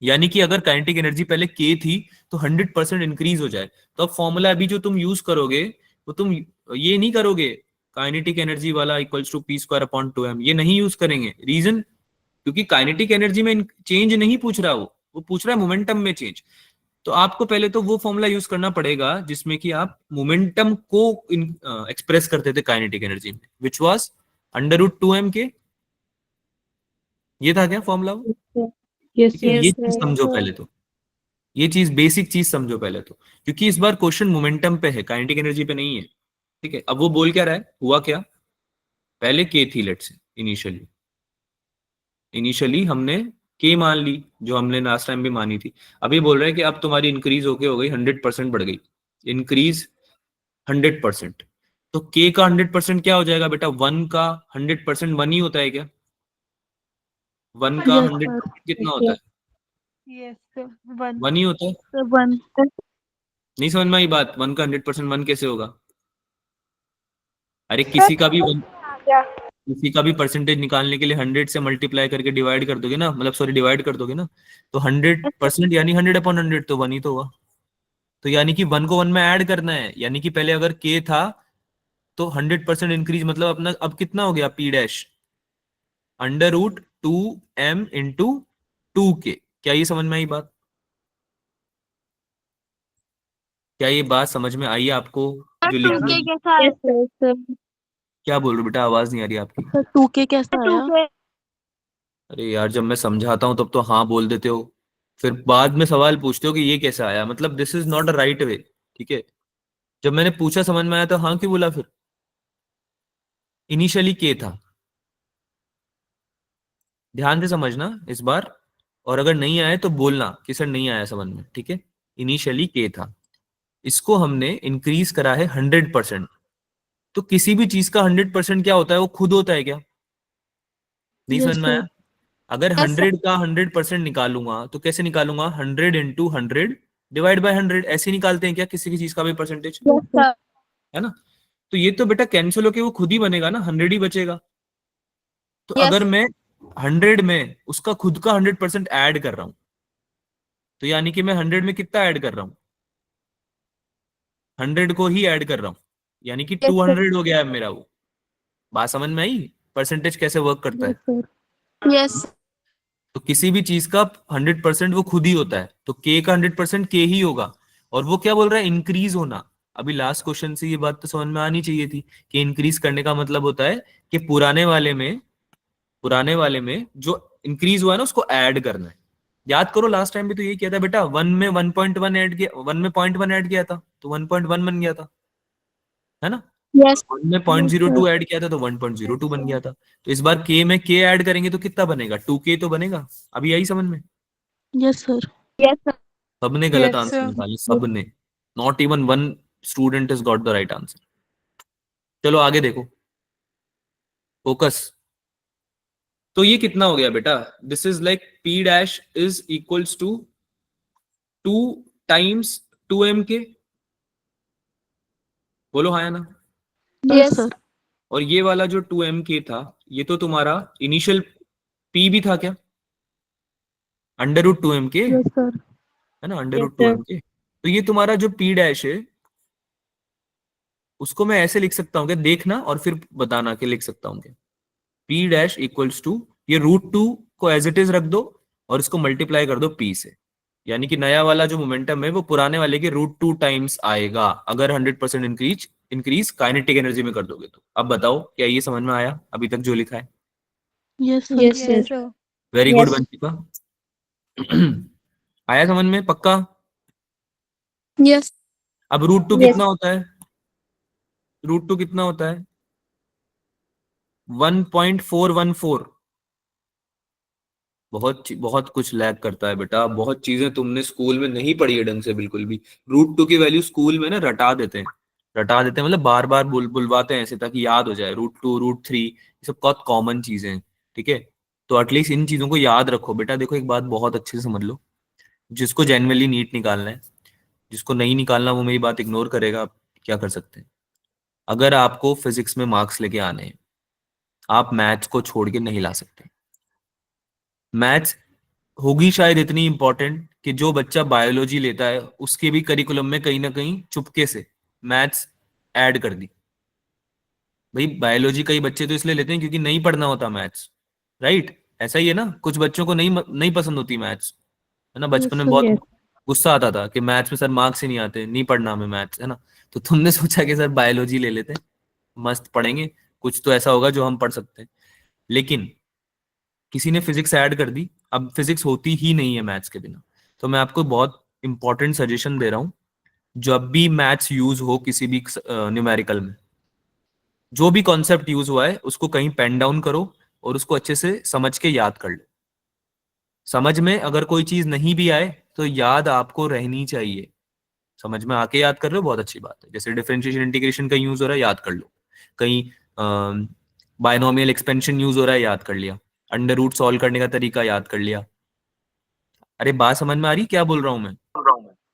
यानी कि अगर काइनेटिक एनर्जी पहले k थी तो 100% इंक्रीज हो जाए. तो अब फॉर्मूला अभी जो तुम यूज करोगे, वो तुम ये नहीं करोगे काइनेटिक एनर्जी वाला equals to P square upon 2m, ये नहीं यूज करेंगे. रीजन, क्योंकि काइनेटिक एनर्जी में चेंज नहीं पूछ रहा वो पूछ रहा है मोमेंटम में चेंज. तो आपको पहले तो वो फॉर्मूला यूज करना पड़ेगा जिसमें कि आप मोमेंटम को एक्सप्रेस करते थे काइनेटिक एनर्जी में, विच वाज √2m के. ये था क्या फॉर्मूला? Yes, ठीक है, sir. ये चीज समझो पहले तो. ये चीज बेसिक चीज समझो पहले तो, क्योंकि इस बार क्वेश्चन मोमेंटम पे है, काइनेटिक एनर्जी पे नहीं है. ठीक है, अब वो बोल क्या रहा है, हुआ क्या, पहले के थी लेट्स से, इनिशियली हमने के मान ली, जो हमने लास्ट टाइम भी मानी थी. अभी बोल रहे हैं कि अब तुम्हारी इंक्रीज होके हो गई 100% बढ़ गई, इंक्रीज 100%. तो के का 100% क्या हो जाएगा बेटा, 1 का 100% 1 ही होता है क्या? 1 का Yes, 100% कितना होता है? Yes, sir. 1. 1 ही होता है. sir. 1. नहीं समझ में आई बात, 1 का 100% 1 कैसे होगा? अरे किसी का भी परसेंटेज निकालने के लिए 100 से मल्टीप्लाई करके डिवाइड कर दोगे ना, मतलब सॉरी डिवाइड कर दोगे ना, तो 100% यानी 100/100 तो 1 ही तो हुआ. तो यानी कि 1 को 1 में ऐड करना है. यानी कि पहले अगर k था तो 100% इंक्रीज मतलब अपना अब कितना हो गया, p dash √2m into 2k. क्या ये समझ में आई बात? क्या ये बात समझ में आई आपको जो लिखी है? कैसा आया? Yes, sir. क्या बोल रहे हो बेटा, आवाज नहीं आ रही आपकी. Sir, 2K कैसा आया? अरे यार, जब मैं समझाता हूं तब तो हाँ बोल देते हो, फिर बाद में सवाल पूछते हो कि ये कैसा आया. मतलब this is not a right way. ठीक है, जब मैंने पूछा समझ में आया तो हाँ क्यों बोला फिर? इनिशियली के था, ध्यान से समझना इस बार, और अगर नहीं आए तो बोलना कि सर नहीं आया समझ में. ठीक है, इनिशियली के था, इसको हमने इंक्रीज करा है 100%. तो किसी भी चीज का 100% क्या होता है, वो खुद होता है क्या? नहीं Yes, समझ में sir. आया? अगर Yes, sir. 100 का 100% निकालूंगा तो कैसे निकालूंगा, 100 इंटू 100 डिवाइड बाय 100, ऐसे निकालते हैं क्या किसी की चीज का भी परसेंटेज, Yes, sir. है ना. तो ये तो बेटा कैंसिल होके वो खुद ही बनेगा ना, 100 ही बचेगा. तो Yes. अगर मैं 100 में उसका खुद का 100% ऐड कर रहा हूं, तो यानी कि मैं 100 में कितना ऐड कर रहा हूं, 100 को ही ऐड कर रहा हूं, यानी कि Yes, sir. 200 हो गया है मेरा. वो बात समझ में आई, परसेंटेज कैसे वर्क करता है. Yes, sir. Yes. तो किसी भी चीज का 100% वो खुद ही होता है, तो k का 100% k ही होगा. और वो क्या बोल रहा है, इंक्रीज होना. अभी लास्ट क्वेश्चन से ये बात तो समझ में आनी चाहिए थी कि इंक्रीज करने का मतलब होता है कि पुराने वाले में जो इंक्रीज हुआ है ना उसको ऐड करना है। याद करो लास्ट टाइम भी तो ये किया था बेटा, 1 में 1.1 ऐड किया, 1 में 0.1 ऐड किया था तो 1.1 बन गया था, है ना। Yes. 1 में 0.02 ऐड किया था तो 1.02 बन गया था। तो इस बार k में k ऐड करेंगे तो कितना बनेगा, 2k तो बनेगा। अभी आई समझ में? Yes sir. Yes, sir. सबने गलत Yes, आंसर sir. निकाले, सबने। Not even one student is got the right answer. चलो आगे देखो, फोकस। तो ये कितना हो गया बेटा, this is like p dash is equals to 2 times 2m k। बोलो हाँ या ना। Yes. सर। और ये वाला जो 2m k था, ये तो तुम्हारा इनिशियल p भी था क्या, under root 2m k, yes sir. है ना, under Yes, root sir. 2m k। तो ये तुम्हारा जो p डैश है उसको मैं ऐसे लिख सकता हूँ क्या, देखना और फिर बताना कि लिख सकता हूँ क्या। p डैश इक्वल्स टू, ये √2 को एज इट इज रख दो और इसको मल्टीप्लाई कर दो p से, यानी कि नया वाला जो मोमेंटम है वो पुराने वाले के √2 टाइम्स आएगा अगर 100% इंक्रीज काइनेटिक एनर्जी में कर दोगे तो। अब बताओ क्या ये समझ में आया अभी तक जो लिखा है? Yes sir. Yes, sir. Yes, sir. Very good Yes. Vanshika. आया समझ में पक्का? Yes. अब √2 Yes. कितना होता है, √2 कितना होता है, 1.414। बहुत कुछ लैग करता है बेटा, बहुत चीजें तुमने स्कूल में नहीं पढ़ी है ढंग से बिल्कुल भी। √2 की वैल्यू स्कूल में ना रटा देते हैं मतलब बार बार बुलवाते हैं ऐसे ताकि याद हो जाए, √2 √3 ये सब बहुत कॉमन चीजें हैं, ठीक है। तो एटलीस्ट इन चीजों को याद रखो बेटा। देखो एक बात बहुत अच्छे से समझ लो, जिसको जेन्युइनली नीट निकालना है, जिसको नहीं निकालना वो मेरी बात इग्नोर करेगा, आप क्या कर सकते हैं। अगर आपको फिजिक्स में मार्क्स लेके आने हैं, आप मैथ्स को छोड़ के नहीं ला सकते। मैथ्स होगी शायद इतनी इंपॉर्टेंट कि जो बच्चा बायोलॉजी लेता है उसके भी करिकुलम में कहीं ना कहीं चुपके से मैथ्स ऐड कर दी। भाई बायोलॉजी कई बच्चे तो इसलिए लेते हैं क्योंकि नहीं पढ़ना होता मैथ्स, राइट। ऐसा ही है ना, कुछ बच्चों को नहीं पसंद होती मैथ्स, है ना। बचपन में बहुत गुस्सा आता था कि मैथ्स में सर मार्क्स ही नहीं आते, नहीं पढ़ना हमें मैथ्स, है ना। तो तुमने सोचा कि सर बायोलॉजी ले लेते, मस्त पढ़ेंगे, कुछ तो ऐसा होगा जो हम पढ़ सकते हैं। लेकिन किसी ने फिजिक्स ऐड कर दी, अब फिजिक्स होती ही नहीं है मैथ्स के बिना। तो मैं आपको बहुत इंपॉर्टेंट सजेशन दे रहा हूं, जब भी मैथ्स यूज हो किसी भी न्यूमेरिकल में, जो भी कॉन्सेप्ट यूज हुआ है उसको कहीं पेन डाउन करो और उसको अच्छे से समझ के याद कर लो। समझ में अगर कोई चीज नहीं भी आए तो याद आपको रहनी चाहिए। समझ में आके याद कर रहे हो, बहुत अच्छी बात है। जैसे डिफरेंशिएशन इंटीग्रेशन का यूज हो रहा है, याद कर लो। कहीं बायनोमियल एक्सपेंशन यूज हो रहा है, याद कर लिया। अंडर रूट सॉल्व करने का तरीका याद कर लिया। अरे बात समझ में आ रही क्या बोल रहा हूं मैं?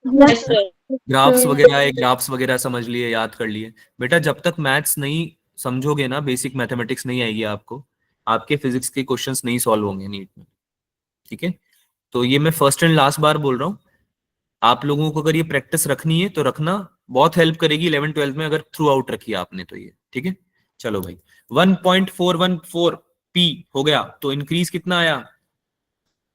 Yes, sir. ग्राफ्स वगैरह समझ लिए, याद कर लिए। बेटा जब तक मैथ्स नहीं समझोगे ना, बेसिक मैथमेटिक्स नहीं आएगी आपको, आपके फिजिक्स के क्वेश्चंस नहीं सॉल्व होंगे नीट में, ठीक है। तो ये मैं फर्स्ट एंड लास्ट बार बोल रहा हूँ, आप लोगों को अगर ये प्रैक्टिस रखनी है तो रखना, बहुत हेल्प करेगी 11 12 में अगर थ्रू आउट रखी आपने तो ये, ठीक है। चलो भाई 1.414 p हो गया, तो इंक्रीज कितना आया,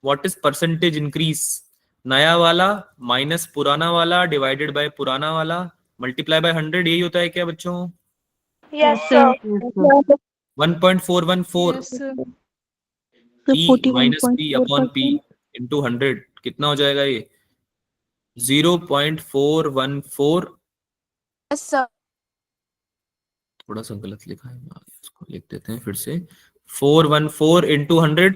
व्हाट इज परसेंटेज इंक्रीज, नया वाला माइनस पुराना वाला डिवाइडेड बाय पुराना वाला मल्टीप्लाई बाय 100, यही होता है क्या बच्चों? Yes, sir. 1.414 Yes, sir. Sir p minus p upon p 41.4%। Into 100 कितना हो जाएगा ये, 0.414। Yes, sir. थोड़ा सा गलत लिखा है, इसको लिख देते हैं फिर से, 414 इंटू 100,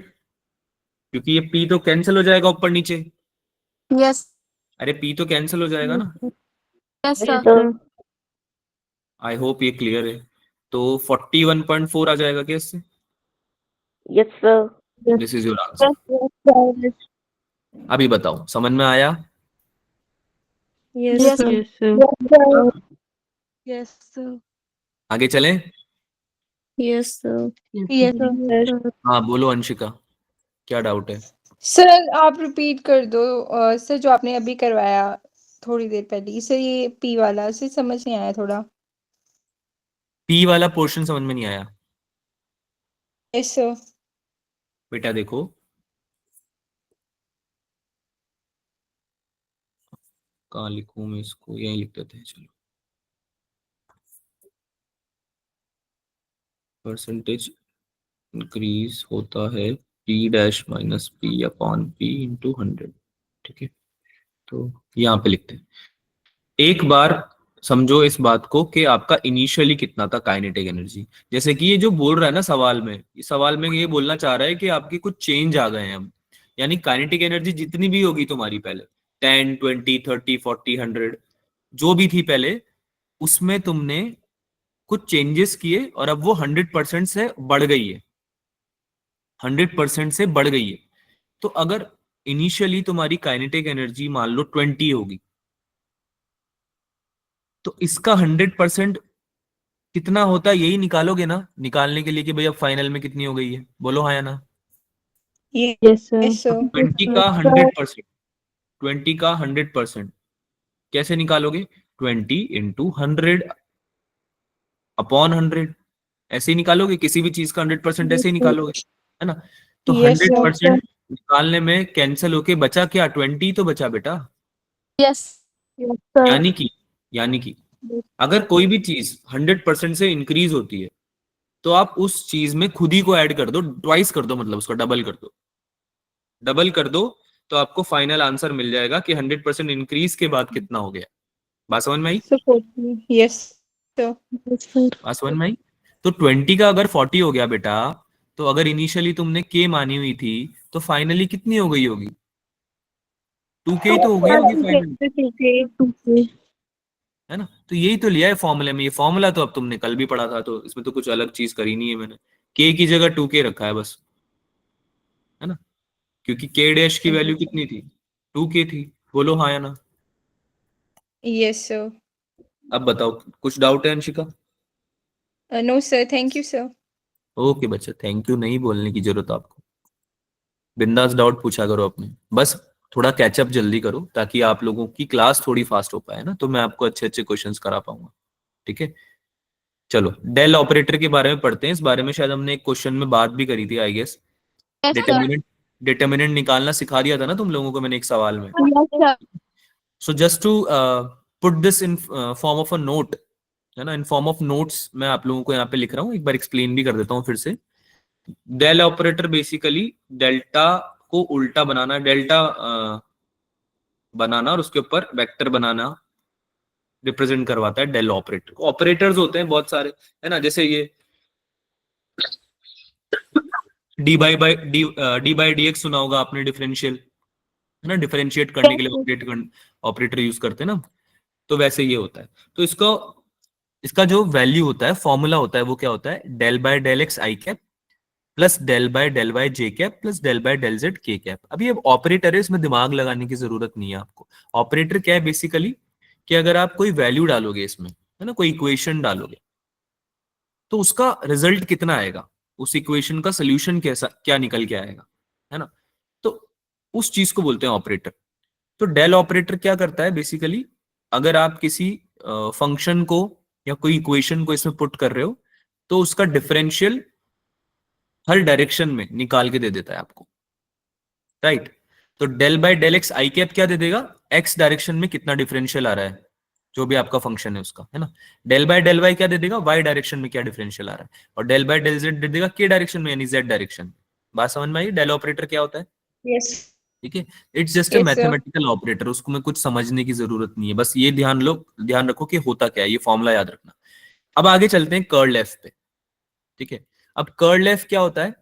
क्योंकि ये p तो कैंसिल हो जाएगा ऊपर नीचे। Yes. अरे p तो कैंसिल हो जाएगा ना। Yes, sir. आई होप ये क्लियर है। तो 41.4 आ जाएगा क्या इससे? Yes sir. This is your answer. Yes. अभी बताओ समझ में आया? Yes Yes. Sir. Yes, sir. आगे चलें? Yes sir. Yes, sir. हाँ बोलो अंशिका, क्या डाउट है? सर आप रिपीट कर दो सर जो आपने अभी करवाया थोड़ी देर पहले। सर ये पी वाला सर समझ नहीं आया थोड़ा। p वाला पोर्शन समझ में नहीं आया? Yes sir. बेटा देखो, कहाँ लिखूं मैं इसको, यहीं लिख देते हैं चलो। परसेंटेज इंक्रीज होता है P dash minus P upon P into 100। ठीक है, तो यहाँ पे लिखते हैं। एक बार समझो इस बात को कि आपका इनिशियली कितना था काइनेटिक एनर्जी। जैसे कि ये जो बोल रहा है ना सवाल में, इस सवाल में ये बोलना चाह रहा है कि आपके कुछ चेंज आ गए हैं अब, यानी काइनेटिक एनर्जी जितनी भी होगी तुम्हारी पहले 10 20 30 40 100 जो भी थी पहले, उसमें तुमने कुछ चेंजेस किए और अब वो 100% से बढ़ गई है, 100% से बढ़ गई है। तो अगर इनिशियली तुम्हारी काइनेटिक एनर्जी मान लो 20 होगी, तो इसका 100% कितना होता है यही निकालोगे ना, निकालने के लिए कि भाई अब फाइनल में कितनी हो गई है, बोलो हाँ या ना। Yes sir. Yes sir. 20 का 100%, 20 का 100% कैसे निकालोगे? 20 इंटू 100 अपॉन 100, ऐसे ही निकालोगे। किसी भी चीज का 100% ऐसे ही निकालोगे, है ना। तो यस सर। 100% निकालने में कैंसिल होके बचा क्या? 20 तो बचा बेटा। Yes sir. यानी कि अगर कोई भी चीज 100% से इंक्रीज होती है तो आप उस चीज में खुद ही को ऐड कर दो, ट्वाइस कर दो, मतलब उसको डबल कर दो। डबल कर दो तो आपको फाइनल आंसर मिल जाएगा कि 100% इंक्रीज के बाद कितना हो गया। बात समझ में आई? Yes sir. बात समझ में आई? तो 20 का अगर 40 हो गया बेटा, तो अगर इनिशियली तुमने के मानी हुई थी तो फाइनली कितनी हो गई होगी? 2k ही तो हो गई होगी फाइनली, है ना। तो यही तो लिया है फॉर्मूले में। ये फॉर्मूला तो अब तुमने कल भी पढ़ा था, तो इसमें तो कुछ अलग चीज करी नहीं है मैंने। के की जगह 2k रखा है बस, है ना, क्योंकि के डैश की वैल्यू कितनी थी? 2k थी। बोलो हाँ या ना। Yes sir. अब बताओ, कुछ डाउट है Anshika? No sir, thank you sir. Okay बच्चा, थैंक यू नहीं बोलने की जरूरत आपको, बिंदास डाउट पूछा करो अपने। बस थोड़ा कैचअप जल्दी करो ताकि आप लोगों की क्लास थोड़ी फास्ट हो पाए ना, तो मैं आपको अच्छे अच्छे क्वेश्चंस करा पाऊंगा। ठीक है, चलो डेल ऑपरेटर के बारे में पढ़ते हैं। इस बारे में शायद हमने एक क्वेश्चन में बात भी करी थी आई गेस। डिटर्मिनेंट निकालना सिखा दिया था ना तुम लोगों को मैंने एक सवाल में। So just to put this in form of a note, है ना, इन फॉर्म ऑफ नोट्स मैं आप लोगों को यहाँ पे लिख रहा हूँ। एक बार एक्सप्लेन भी कर देता हूँ फिर से। डेल ऑपरेटर बेसिकली डेल्टा को उल्टा बनाना, डेल्टा बनाना और उसके ऊपर वेक्टर बनाना रिप्रेजेंट करवाता है डेल ऑपरेटर को। ऑपरेटर्स होते हैं बहुत सारे, है ना, जैसे ये डी बाई डी एक्स सुना होगा आपने, डिफरेंशियल, है ना, डिफरेंशिएट करने के लिए ऑपरेटर यूज करते हैं ना, तो वैसे ये होता है। तो इसका जो वैल्यू होता है, फॉर्मूला होता है, वो क्या होता है? Del by del X I cap plus del by del Y J cap plus del by del Z के कैप। अभी ये ऑपरेटर है, इसमें दिमाग लगाने की जरूरत नहीं है आपको। ऑपरेटर क्या है बेसिकली, कि अगर आप कोई वैल्यू डालोगे इसमें, है ना, कोई इक्वेशन डालोगे, तो उसका रिजल्ट कितना आएगा, उस इक्वेशन का सोल्यूशन कैसा क्या निकल के आएगा, है ना, तो उस चीज को बोलते हैं ऑपरेटर। तो डेल ऑपरेटर क्या करता है बेसिकली, अगर आप किसी फंक्शन को या कोई इक्वेशन को इसमें पुट कर रहे हो, तो उसका डिफरेंशियल हर डायरेक्शन में निकाल के दे देता है आपको, राइट। तो del by del X I cap क्या दे देगा? एक्स डायरेक्शन में कितना डिफरेंशियल आ रहा है, जो भी आपका फंक्शन है उसका, है ना। डेल बाय डेल वाई क्या दे देगा? वाई डायरेक्शन में क्या डिफरेंशियल आ रहा है। और डेल बाय डेल जेड दे देगा के डायरेक्शन में, यानी जेड डायरेक्शन। बात समझ में आई? डेल ऑपरेटर क्या होता है? यस। ठीक है, it's just a Yes, sir. Mathematical operator, उसको में कुछ समझने की जरूरत नहीं है, बस ये ध्यान रखो कि होता क्या है, ये फॉर्मूला याद रखना। अब आगे चलते हैं कर्ल एफ पे। ठीक है, अब कर्ल एफ क्या होता है?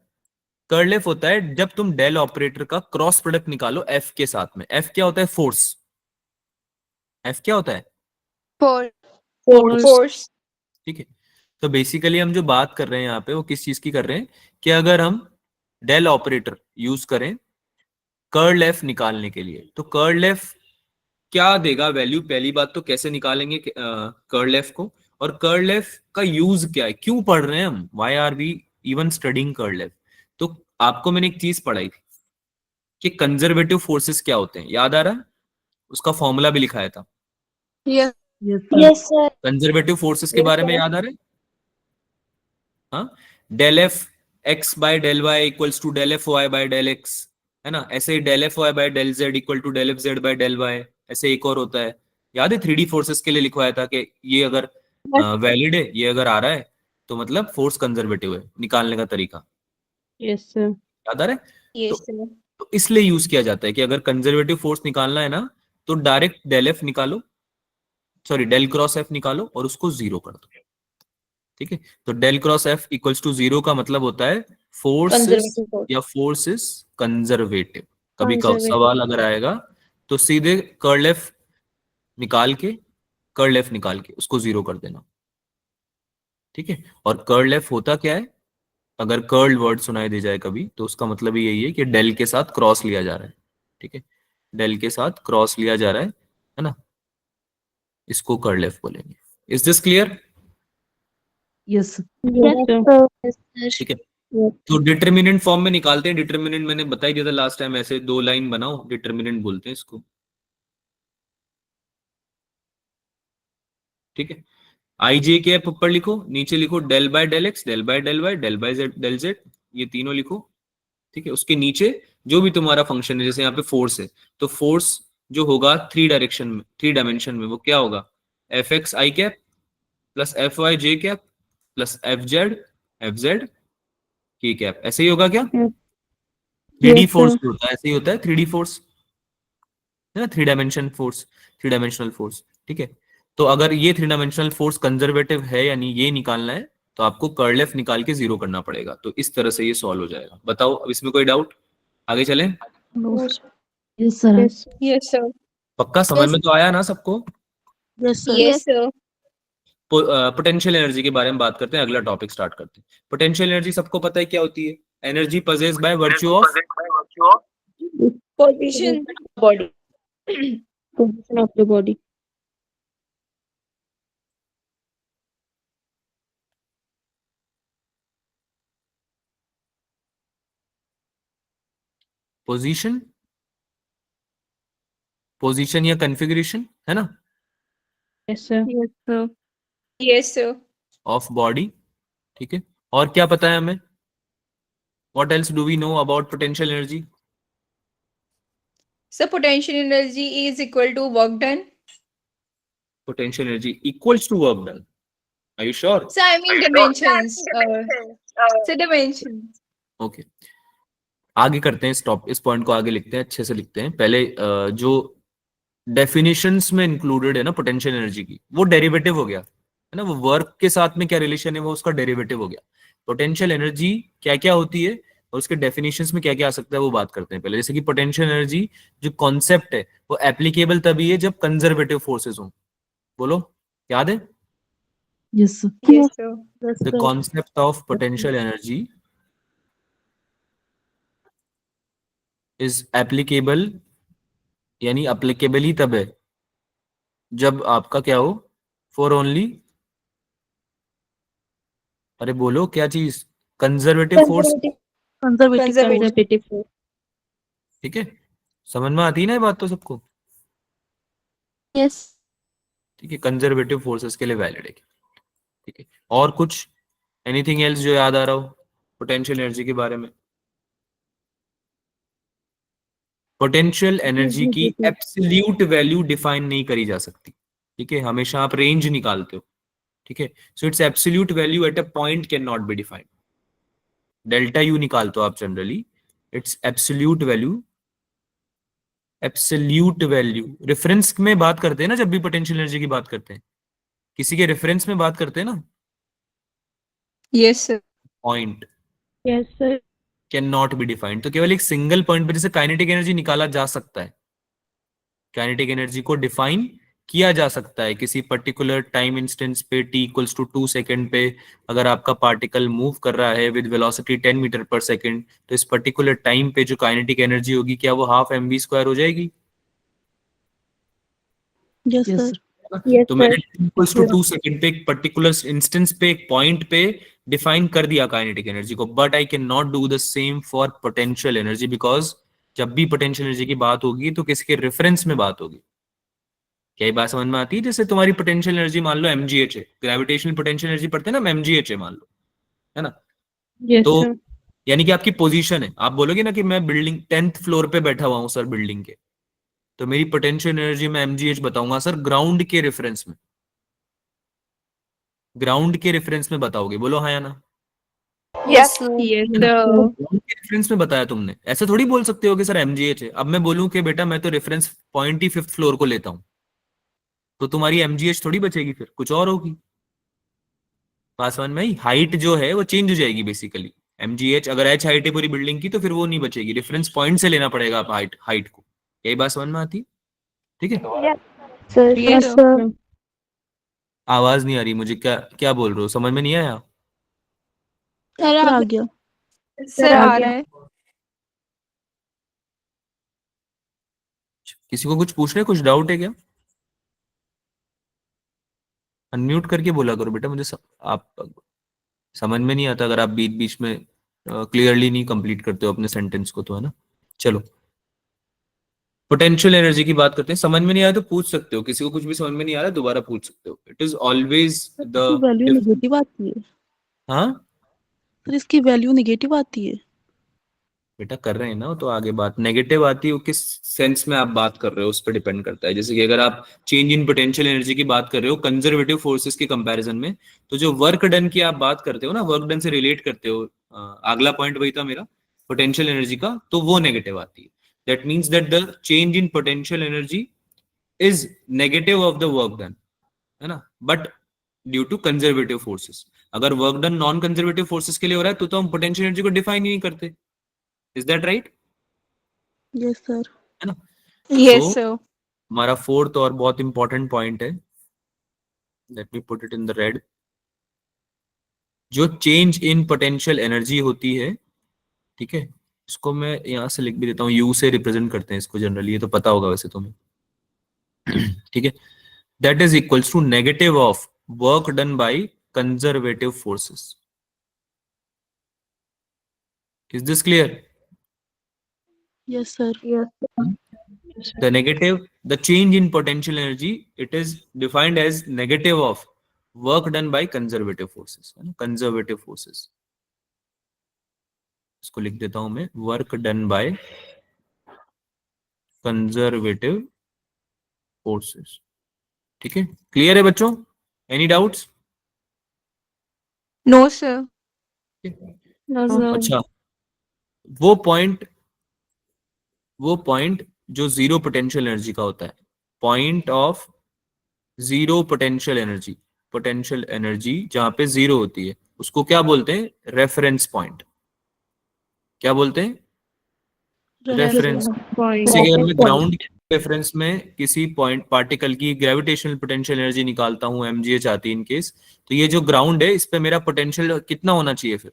कर्ल एफ होता है जब तुम डेल ऑपरेटर का क्रॉस प्रोडक्ट निकालो एफ के साथ में। एफ क्या होता है? फोर्स। एफ क्या होता है? फोर्स। ठीक है, तो बेसिकली हम जो बात कर रहे हैं यहाँ पे वो किस चीज की कर रहे हैं, कि अगर हम डेल ऑपरेटर यूज करें कर्ल एफ निकालने के लिए, तो कर्ल एफ क्या देगा वैल्यू? पहली बात तो कैसे निकालेंगे कर्ल एफ को, और कर्ल एफ का यूज क्या है, क्यों पढ़ रहे हैं हम, why are we even studying curl F. तो आपको मैंने एक चीज पढ़ाई थी कि कंजर्वेटिव फोर्सेस क्या होते हैं, याद आ रहा है? उसका फॉर्मूला भी लिखाया था। Yes sir. कंजर्वेटिव फोर्सेस के बारे में याद आ रहा है? हाँ, del f x by del y equals to del f y by del x, है ना। ऐसे ही del f y by del z equal to del f z by del y. ऐसे एक और होता है, याद है 3D फोर्सेस के लिए लिखवाया था कि ये अगर वैलिड है, ये अगर आ रहा है तो मतलब फोर्स कंजर्वेटिव है, निकालने का तरीका Yes, sir. याद आ रहा है? Yes sir. तो इसलिए यूज किया जाता है कि अगर कंजर्वेटिव फोर्स निकालना है ना, तो डायरेक्ट डेल एफ निकालो, सॉरी डेल क्रॉस एफ निकालो और उसको जीरो कर दो। ठीक है, तो del cross F equals to zero का मतलब होता है फोर्स Conservative force. या फोर्स इज कंजर्वेटिव। कभी Conservative. सवाल अगर आएगा तो सीधे कर्ल एफ निकाल के उसको जीरो कर देना। ठीक है, और कर्ल एफ होता क्या है, अगर कर्ल वर्ड सुनाई दे जाए कभी तो उसका मतलब ही यही है कि डेल के साथ क्रॉस लिया जा रहा है। ठीक है, डेल के साथ क्रॉस लिया जा रहा है ना, इसको कर्ल एफ बोलेंगे। Is this clear? Yes. Yes, sir. sir. ठीक है, तो डिटर्मिनेंट फॉर्म में निकालते हैं। डिटर्मिनेंट मैंने बता ही दिया था लास्ट टाइम, ऐसे 2 लाइन बनाओ, डिटर्मिनेंट बोलते हैं इसको। ठीक है, आई जे के ऊपर लिखो, नीचे लिखो del by del x, del by del y, del by z, del z, ये तीनों लिखो। ठीक है, उसके नीचे जो भी तुम्हारा फंक्शन है, जैसे यहाँ पे फोर्स है तो फोर्स जो होगा 3 डायरेक्शन में, 3 डायमेंशन में, वो क्या होगा, F x I cap plus F Y J cap plus F Z के कैप, ऐसे ही होगा क्या? 3D फोर्स होता है, ऐसे ही होता है 3D फोर्स है ना, 3 डायमेंशनल फोर्स। ठीक है, तो अगर ये 3 डायमेंशनल फोर्स कंजर्वेटिव है यानी ये निकालना है, तो आपको कर्ल एफ निकाल के जीरो करना पड़ेगा। तो इस तरह से ये सॉल्व हो जाएगा। बताओ अब इसमें कोई डाउट? आगे चलें? Yes, sir. yes, yes sir. पक्का समझ में तो आया ना सबको? Yes, sir. Yes sir. Potential energy के बारे में बात करते हैं, अगला टॉपिक स्टार्ट करते हैं। पोटेंशियल एनर्जी सबको पता है क्या होती है, energy possessed by virtue of position body. Position of the body. Position या कॉन्फ़िगरेशन, है ना, Yes, sir. Yes, sir. Yes sir. Of body. ठीक है, और क्या पता है हमें? What else do we know about potential energy? Sir potential energy is equal to work done. Potential energy equals to work done. Are you sure? Sir I mean dimensions, sir dimensions। Okay. आगे करते हैं, स्टॉप, इस पॉइंट को आगे लिखते हैं, अच्छे से लिखते हैं। पहले जो डेफिनेशंस में इंक्लूडेड है ना पोटेंशियल एनर्जी की, वो डेरिवेटिव हो गया है ना, वो वर्क के साथ में क्या रिलेशन है वो उसका डेरिवेटिव हो गया। पोटेंशियल एनर्जी क्या क्या होती है और उसके डेफिनेशंस में क्या क्या आ सकता है वो बात करते हैं पहले। जैसे कि पोटेंशियल एनर्जी जो कॉन्सेप्ट है वो एप्लीकेबल तभी है जब कंजर्वेटिव फोर्सेस हों। बोलो, याद है? Yes, sir. Yes sir. Yes, The sir. concept of potential energy is applicable, यानी applicable ही तब है जब आपका क्या हो, for only, अरे बोलो क्या चीज, conservative force. Conservative. Conservative force. ठीक है, समझ में आती है ना ये बात तो सबको? Yes. ठीक है, कंजर्वेटिव फोर्सेस के लिए वैलिड है। ठीक है, और कुछ एनीथिंग एल्स जो याद आ रहा हो पोटेंशियल एनर्जी के बारे में? पोटेंशियल एनर्जी की एब्सोल्यूट वैल्यू डिफाइन नहीं करी जा सकती। ठीक है, हमेशा आप रेंज निकालते हो। ठीक है, so it's absolute value at a point can not be defined. Delta U निकालते हो आप generally, it's absolute value reference में बात करते हैं ना, जब भी पोटेंशियल एनर्जी की बात करते हैं किसी के रेफरेंस में बात करते हैं ना, yes sir. Point Yes, sir. Can not be defined. तो केवल एक सिंगल पॉइंट पे जैसे काइनेटिक एनर्जी निकाला जा सकता है, काइनेटिक एनर्जी को डिफाइन किया जा सकता है किसी पर्टिकुलर टाइम इंस्टेंस पे t इक्वल्स टू 2 सेकेंड पे। अगर आपका पार्टिकल मूव कर रहा है विद वेलोसिटी 10 मीटर पर सेकेंड, तो इस पर्टिकुलर टाइम पे जो काइनेटिक एनर्जी होगी क्या वो हाफ mv² हो जाएगी? Yes, Yes, sir. sir. Yes, तो sir. मैंने t इक्वल्स टू 2 सेकेंड पे एक पर्टिकुलर इंस्टेंस पे एक पॉइंट पे डिफाइन कर दिया काइनेटिक एनर्जी को, but I can not do the same for potential energy, because जब भी पोटेंशियल एनर्जी की बात होगी तो किसके रेफरेंस में बात होगी। क्या ये बात समझ में आती है? जैसे तुम्हारी पोटेंशियल एनर्जी मान लो mgh है, ग्रेविटेशनल पोटेंशियल एनर्जी पढ़ते हैं ना, mgh है मान लो, है ना, Yes, तो sir. यानी कि आपकी पोजीशन है। आप बोलोगे ना कि मैं बिल्डिंग 10th फ्लोर पे बैठा हुआ हूं सर बिल्डिंग के, तो मेरी पोटेंशियल एनर्जी में mgh बताऊंगा सर ग्राउंड के रेफरेंस में। ग्राउंड के रेफरेंस में बताओगे, बोलो हाँ या ना? Yes, sir. Yes, है ना? sir. ग्राउंड के रेफरेंस में बताया तुमने, ऐसे थोड़ी बोल सकते हो कि सर एमजीएच है। अब मैं बोलूं कि बेटा मैं तो रेफरेंस पॉइंट ही 5th फ्लोर को लेता हूं, तो तुम्हारी एमजीएच थोड़ी बचेगी, फिर कुछ और होगी। पासवान में हाइट जो है वो चेंज हो जाएगी बेसिकली। एमजीएच अगर एच हाइट है पूरी बिल्डिंग की तो फिर वो नहीं बचेगी, रेफरेंस पॉइंट से लेना पड़ेगा आप हाइट को। यही बात समझ में आती है? ठीक है, Sir. Yes, sir. आवाज नहीं आ रही मुझे, क्या क्या बोल रहे हो, समझ में नहीं आया? सर आ गया। सर आ रहा है। किसी को कुछ पूछना है, कुछ डाउट है क्या? अनम्यूट करके बोला करो बेटा, मुझे आप समझ में नहीं आता अगर आप बीच बीच में क्लियरली नहीं कंप्लीट करते हो अपने सेंटेंस को, तो है ना। चलो पोटेंशियल एनर्जी की बात करते हैं। समझ में नहीं आया तो पूछ सकते हो, किसी को कुछ भी समझ में नहीं आ रहा दोबारा पूछ सकते हो। इट इज ऑलवेज इसकी वैल्यू द नेगेटिव आती है। हाँ सर इसकी वैल्यू नेगेटिव आती है। बेटा कर रहे हैं ना, तो आगे बात नेगेटिव आती है, वो किस सेंस में आप बात कर रहे हो उस पर डिपेंड करता है। जैसे कि अगर आप चेंज इन पोटेंशियल एनर्जी की बात कर रहे हो कंजर्वेटिव फोर्सेस के कंपैरिजन में, तो जो वर्क डन की आप बात करते हो ना, वर्क डन से रिलेट करते हो, अगला पॉइंट वही था मेरा पोटेंशियल एनर्जी का, तो वो नेगेटिव आती है। That means that the change in potential energy is negative of the work done, है ना, but due to conservative forces. अगर work done non conservative forces के लिए हो रहा है तो हम पोटेंशियल एनर्जी को डिफाइन ही नहीं करते। Is that right? Yes sir. है ना। Yes So, sir. हमारा फोर्थ और बहुत इंपॉर्टेंट पॉइंट है, let me put it in the red. जो चेंज इन पोटेंशियल एनर्जी होती है, ठीक है, इसको मैं यहां से लिख भी देता हूँ, यू से रिप्रेजेंट करते हैं इसको जनरली, ये तो पता होगा वैसे तुम्हें। ठीक है, that is equals to negative of work done by conservative forces. Is this clear? Yes sir. The negative, the change in potential energy, it is defined as negative of work done by conservative forces, है ना, conservative forces। इसको लिख देता हूं मैं, work done by conservative forces. ठीक है, क्लियर है बच्चों? Any doubts? No sir. No, sir. अच्छा, वो पॉइंट जो जीरो पोटेंशियल एनर्जी का होता है, point of zero potential energy जहां पे जीरो होती है, उसको क्या बोलते हैं? Reference point. क्या बोलते हैं? रेफरेंस। Point. जैसे कि अगर मैं ग्राउंड रेफरेंस में किसी पॉइंट पार्टिकल की ग्रेविटेशनल पोटेंशियल एनर्जी निकालता हूं, एमजीएच आती है इन केस, तो ये जो ग्राउंड है इस पे मेरा पोटेंशियल कितना होना चाहिए फिर?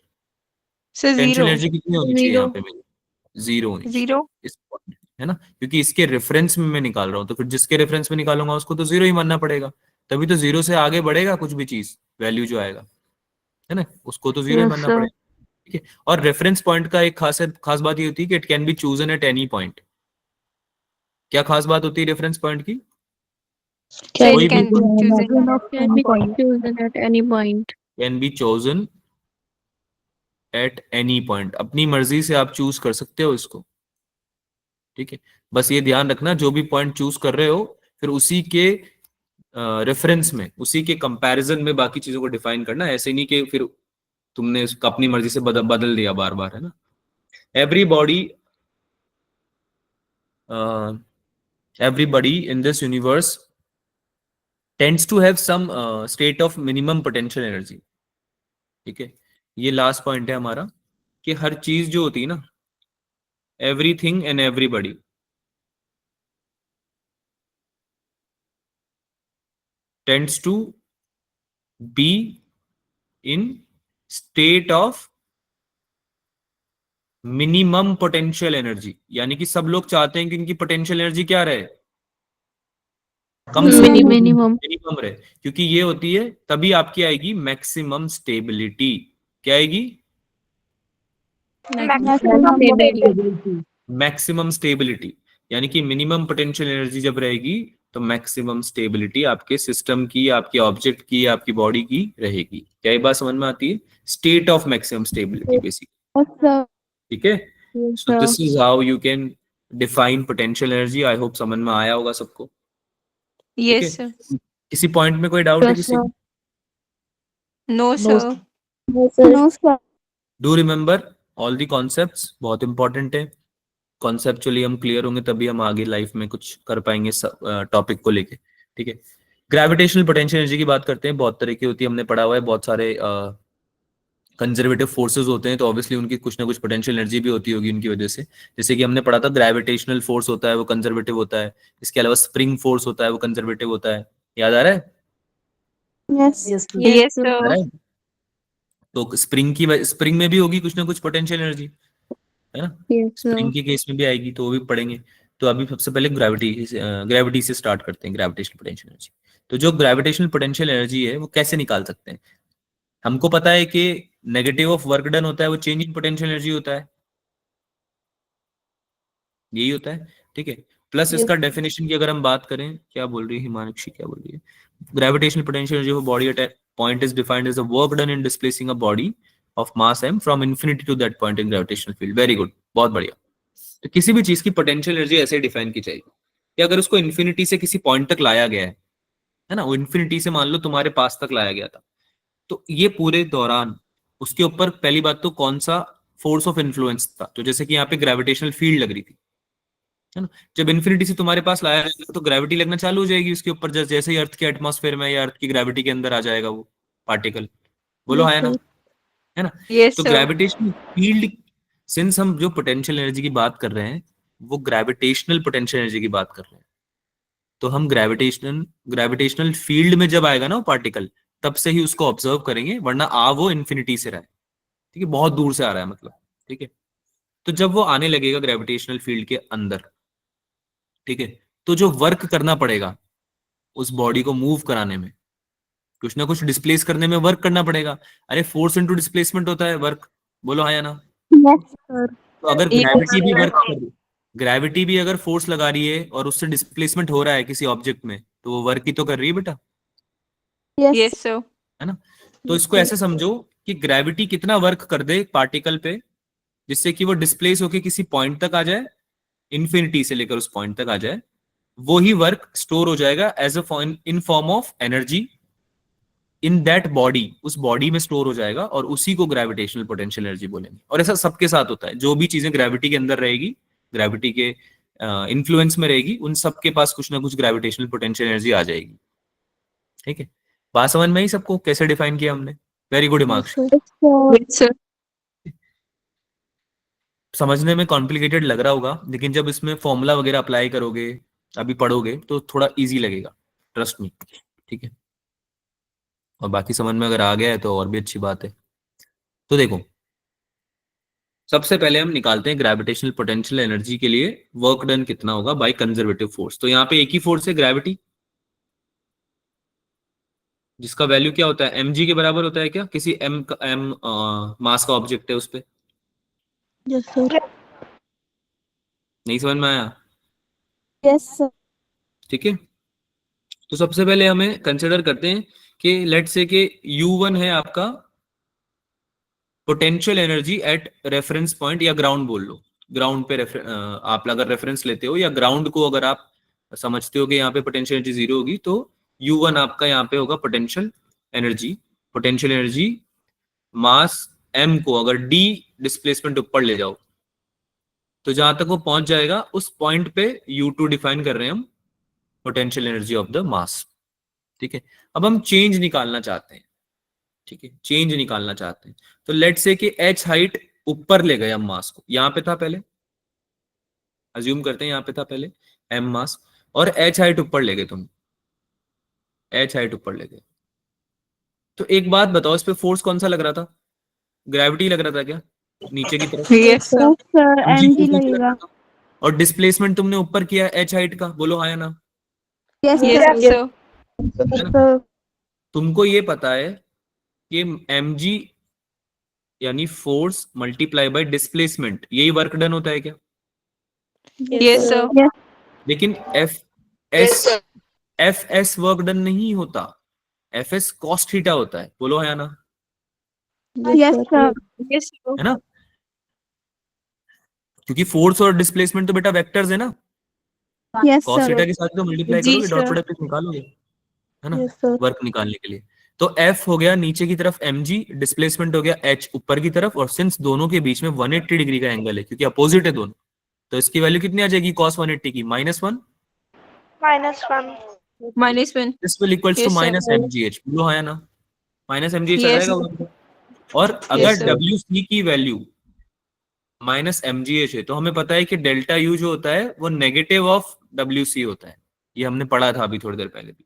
Sir potential zero. एनर्जी कितनी होनी चाहिए यहाँ पे मेरी? जीरो होनी चाहिए जीरो। इस पॉइंट, है ना, क्योंकि इसके रेफरेंस में मैं निकाल रहा हूँ, तो फिर जिसके रेफरेंस में निकालूंगा उसको तो जीरो ही मानना पड़ेगा, तभी तो जीरो से आगे बढ़ेगा कुछ भी चीज, वैल्यू जो आएगा, है ना, उसको तो जीरो ही मानना पड़ेगा। ठीक है, और रेफरेंस पॉइंट का एक खास बात ये होती है कि it can be chosen at any point. क्या खास बात होती है रेफरेंस पॉइंट की? कोई भी Can be chosen at any point. Can be chosen at any point, अपनी मर्जी से आप चूज कर सकते हो इसको। ठीक है, बस ये ध्यान रखना जो भी पॉइंट चूज कर रहे हो फिर उसी के रेफरेंस में, उसी के कंपैरिजन में बाकी चीजों को डिफाइन करना, ऐसे नहीं कि फिर तुमने उसको अपनी मर्जी से बदल दिया बार बार, है ना। Everybody in this universe tends to have some state of minimum potential energy। ठीक है, ये लास्ट पॉइंट है हमारा, कि हर चीज जो होती है ना, everything and everybody tends to be in state of minimum potential energy, यानी कि सब लोग चाहते हैं कि इनकी पोटेंशियल एनर्जी क्या रहे? कम से कम, Minimum. मिनिमम रहे, क्योंकि ये होती है तभी आपकी आएगी मैक्सिमम स्टेबिलिटी। क्या आएगी? मैक्सिमम स्टेबिलिटी, यानी कि मिनिमम पोटेंशियल एनर्जी जब रहेगी तो मैक्सिमम स्टेबिलिटी आपके सिस्टम की, आपके ऑब्जेक्ट की, आपकी बॉडी की रहेगी। क्या ये बात समझ में आती है? State of maximum stability basically. ठीक है, so this is how you can define potential energy. I hope समझ में आया होगा सबको। ठीक है, यस सर। किसी पॉइंट में कोई डाउट है किसी को? No, sir. No, sir. No, sir. Do remember all the concepts, बहुत इंपॉर्टेंट है। कॉन्सेप्चुअली हम क्लियर होंगे तभी हम आगे लाइफ में कुछ कर पाएंगे टॉपिक को लेके, ठीक है। ग्रेविटेशनल पोटेंशियल एनर्जी की बात करते हैं, बहुत तरह की होती है, हमने पढ़ा हुआ है। बहुत सारे कंजर्वेटिव फोर्सेस होते हैं, तो ऑब्वियसली उनकी कुछ ना कुछ पोटेंशियल एनर्जी भी होती होगी उनकी वजह से। जैसे कि हमने पढ़ा था ग्रेविटेशनल फोर्स होता है वो कंजर्वेटिव होता है, इसके अलावा स्प्रिंग फोर्स होता है वो कंजर्वेटिव होता है। याद आ रहा है? Yes. Yes, sir. Yes, आ रहा sir. है? तो स्प्रिंग में भी होगी कुछ ना कुछ पोटेंशियल एनर्जी, है ना? Yes, sir. स्प्रिंग के केस में भी आएगी, तो वो भी पढ़ेंगे। तो अभी सबसे पहले ग्रेविटी से स्टार्ट करते हैं, ग्रेविटेशनल पोटेंशियल एनर्जी। तो जो ग्रेविटेशनल पोटेंशियल एनर्जी है वो कैसे निकाल सकते हैं? हमको पता है कि नेगेटिव ऑफ वर्क डन होता है वो चेंज इन पोटेंशियल एनर्जी होता है, यही होता है, ठीक है। प्लस इसका डेफिनेशन की अगर हम बात करें, क्या बोल रही है हिमांशी, क्या बोल रही है? Gravitational potential energy of body at a point is defined as the work done in displacing a body of mass m from infinity to that point in gravitational field. Very good, बहुत बढ़िया। तो किसी भी चीज की पोटेंशियल एनर्जी ऐसे डिफाइन की जाएगी कि अगर उसको इन्फिनिटी से किसी पॉइंट तक लाया गया है ना, वो इन्फिनिटी से मान लो तुम्हारे पास तक लाया गया था, तो ये पूरे दौरान उसके ऊपर पहली बात तो कौन सा फोर्स ऑफ इन्फ्लुएंस था, तो जैसे कि यहाँ पे ग्रेविटेशनल फील्ड लग रही थी, है ना। जब इन्फिनिटी से तुम्हारे पास लाया जाएगा तो ग्रेविटी लगना चालू हो जाएगी उसके ऊपर, जैसे ही अर्थ के एटमॉस्फेयर में या अर्थ की ग्रेविटी के अंदर आ जाएगा वो पार्टिकल। बोलो है ना, है ना। Yes, तो sir. ग्रेविटेशनल फील्ड, सिंस हम जो पोटेंशियल एनर्जी की बात कर रहे हैं वो ग्रेविटेशनल पोटेंशियल एनर्जी की बात कर रहे हैं, तो हम ग्रेविटेशनल फील्ड में जब आएगा ना वो पार्टिकल, तब से ही उसको ऑब्जर्व करेंगे, वरना आ वो इन्फिनिटी से रहा है, ठीक है, बहुत दूर से आ रहा है मतलब, ठीक है। तो जब वो आने लगेगा ग्रेविटेशनल फील्ड के अंदर, ठीक है, तो जो वर्क करना पड़ेगा उस बॉडी को मूव कराने में, कुछ ना कुछ डिस्प्लेस करने में वर्क करना पड़ेगा। अरे फोर्स इनटू डिस्प्लेसमेंट होता है वर्क, बोलो हाँ या ना। Yes, sir. तो अगर Yes, ग्रेविटी भी sir. वर्क कर रही, ग्रेविटी भी अगर फोर्स लगा रही है और उससे डिस्प्लेसमेंट हो रहा है किसी ऑब्जेक्ट में, तो वो वर्क ही तो कर रही है बेटा, Yes. Yes, sir. है ना। तो इसको ऐसे समझो कि ग्रेविटी कितना वर्क कर दे पार्टिकल पे जिससे कि वो डिस्प्लेस होके किसी पॉइंट तक आ जाए, इन्फिनिटी से लेकर उस पॉइंट तक आ जाए, वो ही वर्क स्टोर हो जाएगा as a in form of energy in that body, उस बॉडी में स्टोर हो जाएगा, और उसी को ग्रेविटेशनल पोटेंशियल एनर्जी बोलेंगे। और ऐसा सबके साथ होता है, जो भी चीजें ग्रेविटी के अंदर रहेगी, ग्रेविटी के इन्फ्लुएंस में रहेगी, उन सबके पास कुछ ना कुछ ग्रेविटेशनल पोटेंशियल एनर्जी आ जाएगी, ठीक है। बात समझ में ही सबको कैसे डिफाइन किया हमने? Very good Himanshu. Yes, sir. Yes, sir. समझने में कॉम्प्लिकेटेड लग रहा होगा, लेकिन जब इसमें फॉर्मूला वगैरह अप्लाई करोगे, अभी पढ़ोगे, तो थोड़ा इजी लगेगा, ट्रस्ट मी, ठीक है। और बाकी समझ में अगर आ गया है तो और भी अच्छी बात है। तो देखो, सबसे पहले हम निकालते हैं ग्रेविटेशनल पोटेंशियल एनर्जी के लिए वर्क डन कितना होगा बाय कंजर्वेटिव फोर्स। तो यहाँ पे एक ही फोर्स है, ग्रेविटी, जिसका वैल्यू क्या होता है, mg के बराबर होता है क्या, किसी m मास का ऑब्जेक्ट है उस पे। Yes, sir. नहीं समझ में आया? Yes, sir. ठीक है, तो सबसे पहले हमें कंसिडर करते हैं कि लेट्स से कि u1 है आपका potential energy at reference point, या ग्राउंड बोल लो, ग्राउंड पे आप अगर रेफरेंस लेते हो, या ग्राउंड को अगर आप समझते हो कि यहाँ पे पोटेंशियल एनर्जी 0 होगी, तो u1 आपका यहाँ पे होगा पोटेंशियल एनर्जी मास m को अगर d डिस्प्लेसमेंट ऊपर ले जाओ, तो जहां तक वो पहुंच जाएगा उस पॉइंट पे u2 डिफाइन कर रहे हैं हम potential energy of the mass, ठीक है। अब हम चेंज निकालना चाहते हैं, ठीक है, चेंज निकालना चाहते हैं। तो लेट से कि h हाइट ऊपर ले गए हम मास को, यहां पे था पहले, अज्यूम करते हैं यहां पे था पहले m मास, और h हाइट ऊपर ले गए तुम, h हाइट ऊपर ले गए, तो एक बात बताओ, इस पे फोर्स कौन सा लग रहा था? ग्रेविटी लग रहा था क्या नीचे की तरफ? Yes, sir. Yes, sir. mg mg force लग लगेगा. रहा था। और डिस्प्लेसमेंट तुमने ऊपर किया h हाइट का, बोलो हाँ या ना, Yes, Yes, sir. sir. है ना। Sir. तुमको ये पता है कि mg यानी फोर्स मल्टीप्लाई बाय डिस्प्लेसमेंट, यही वर्क डन होता है क्या? Yes, sir. Yes. लेकिन एफ एस वर्क डन नहीं होता, एफ एस कॉस्ट थीटा होता है, बोलो है ना, Yes, sir. Yes, sir. है ना, क्योंकि फोर्स और डिस्प्लेसमेंट तो बेटा वेक्टर्स है ना, Yes, कॉस्ट sir. थीटा के साथ तो मल्टीप्लाई जी, करोगे, डॉट sir. प्रोडक्ट निकालोगे, है ना, Yes, sir. वर्क निकालने के लिए। तो F हो गया नीचे की तरफ mg, डिस्प्लेसमेंट हो गया h ऊपर की तरफ, और सिंस दोनों के बीच में 180 डिग्री का एंगल है क्योंकि अपोजिट है दोनों, तो इसकी वैल्यू कितनी आ जाएगी cos 180 की? -1। -1. -1. This will equals to Yes, sir. Minus mgh, बोलो हाँ या ना? माइनस mgh आ Yes, जाएगा sir. उधर। और अगर sir. wc की वैल्यू माइनस mgh है तो हमें पता है कि डेल्टा u जो होता है वो नेगेटिव ऑफ wc होता है, ये हमने पढ़ा था अभी थोड़ी देर पहले भी।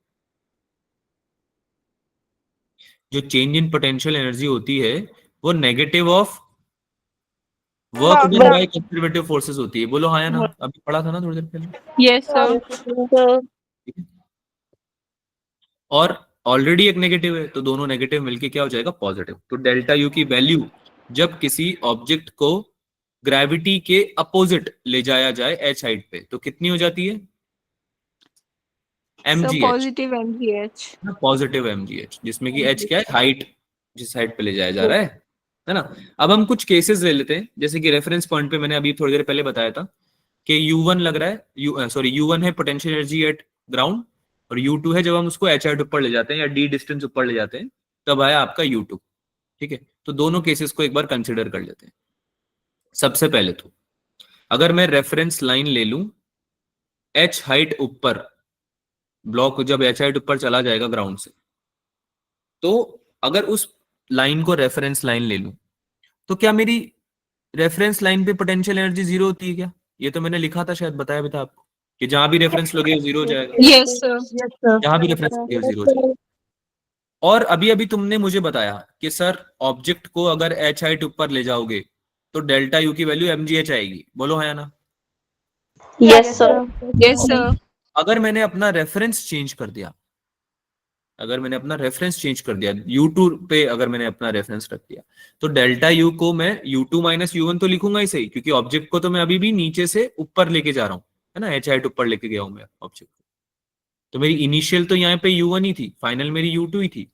जो चेंज इन पोटेंशियल एनर्जी होती है वो negative of work Work done done. Bye conservative forces होती है, बोलो हाँ या ना? अभी पढ़ा था ना थोड़ी देर पहले। Yes, sir. ठीक है? और ऑलरेडी एक नेगेटिव है तो दोनों नेगेटिव मिलके क्या हो जाएगा? पॉजिटिव। तो डेल्टा यू की वैल्यू जब किसी ऑब्जेक्ट को ग्रेविटी के अपोजिट ले जाया जाए एच हाइट पे तो कितनी हो जाती है? So mgh, positive mgh. Positive mgh, जिसमें कि h क्या है? हाइट, जिस हाइट पे ले जाया जा रहा है ना? अब हम कुछ केसेस ले लेते हैं, जैसे कि रेफरेंस पॉइंट पे मैंने अभी थोड़ी देर पहले बताया था कि U1 लग रहा है, U1 है पोटेंशियल एनर्जी एट ग्राउंड, और U2 है जब हम उसको h हाइट ऊपर ले जाते हैं या d डिस्टेंस ऊपर ले जाते हैं तब आया आपका U2। ठीक है, तो दोनों केसेस को एक बार कंसिडर कर लेते हैं। सबसे पहले तो अगर मैं रेफरेंस लाइन ले लूं h हाइट ऊपर, ब्लॉक जब h हाइट ऊपर चला जाएगा ग्राउंड से, तो अगर उस लाइन को रेफरेंस लाइन ले लूं तो क्या मेरी रेफरेंस लाइन पे पोटेंशियल एनर्जी जीरो होती है क्या? ये तो मैंने लिखा था, शायद बताया भी था आपको कि जहां भी रेफरेंस लगे जीरो हो जाएगा, Yes, sir. जहां भी रेफरेंस लगे जीरो हो जाएगा। और अभी अभी तुमने मुझे बताया कि सर ऑब्जेक्ट को अगर h हाइट ऊपर ले जाओगे तो डेल्टा यू की वैल्यू mgh आएगी, बोलो हाँ या ना? Yes, sir. Yes, sir. अगर मैंने अपना रेफरेंस चेंज कर दिया, अगर मैंने अपना रेफरेंस चेंज कर दिया U2 पे, अगर मैंने अपना रेफरेंस रख दिया तो डेल्टा U को मैं U2 माइनस U1 तो लिखूंगा ही सही, क्योंकि ऑब्जेक्ट को तो मैं अभी भी नीचे से ऊपर लेके जा रहा हूं, है ना? h हाइट ऊपर लेके गया हूं मैं ऑब्जेक्ट को, तो मेरी इनिशियल तो यहाँ पे U1 ही थी, फाइनल मेरी U2 ही थी,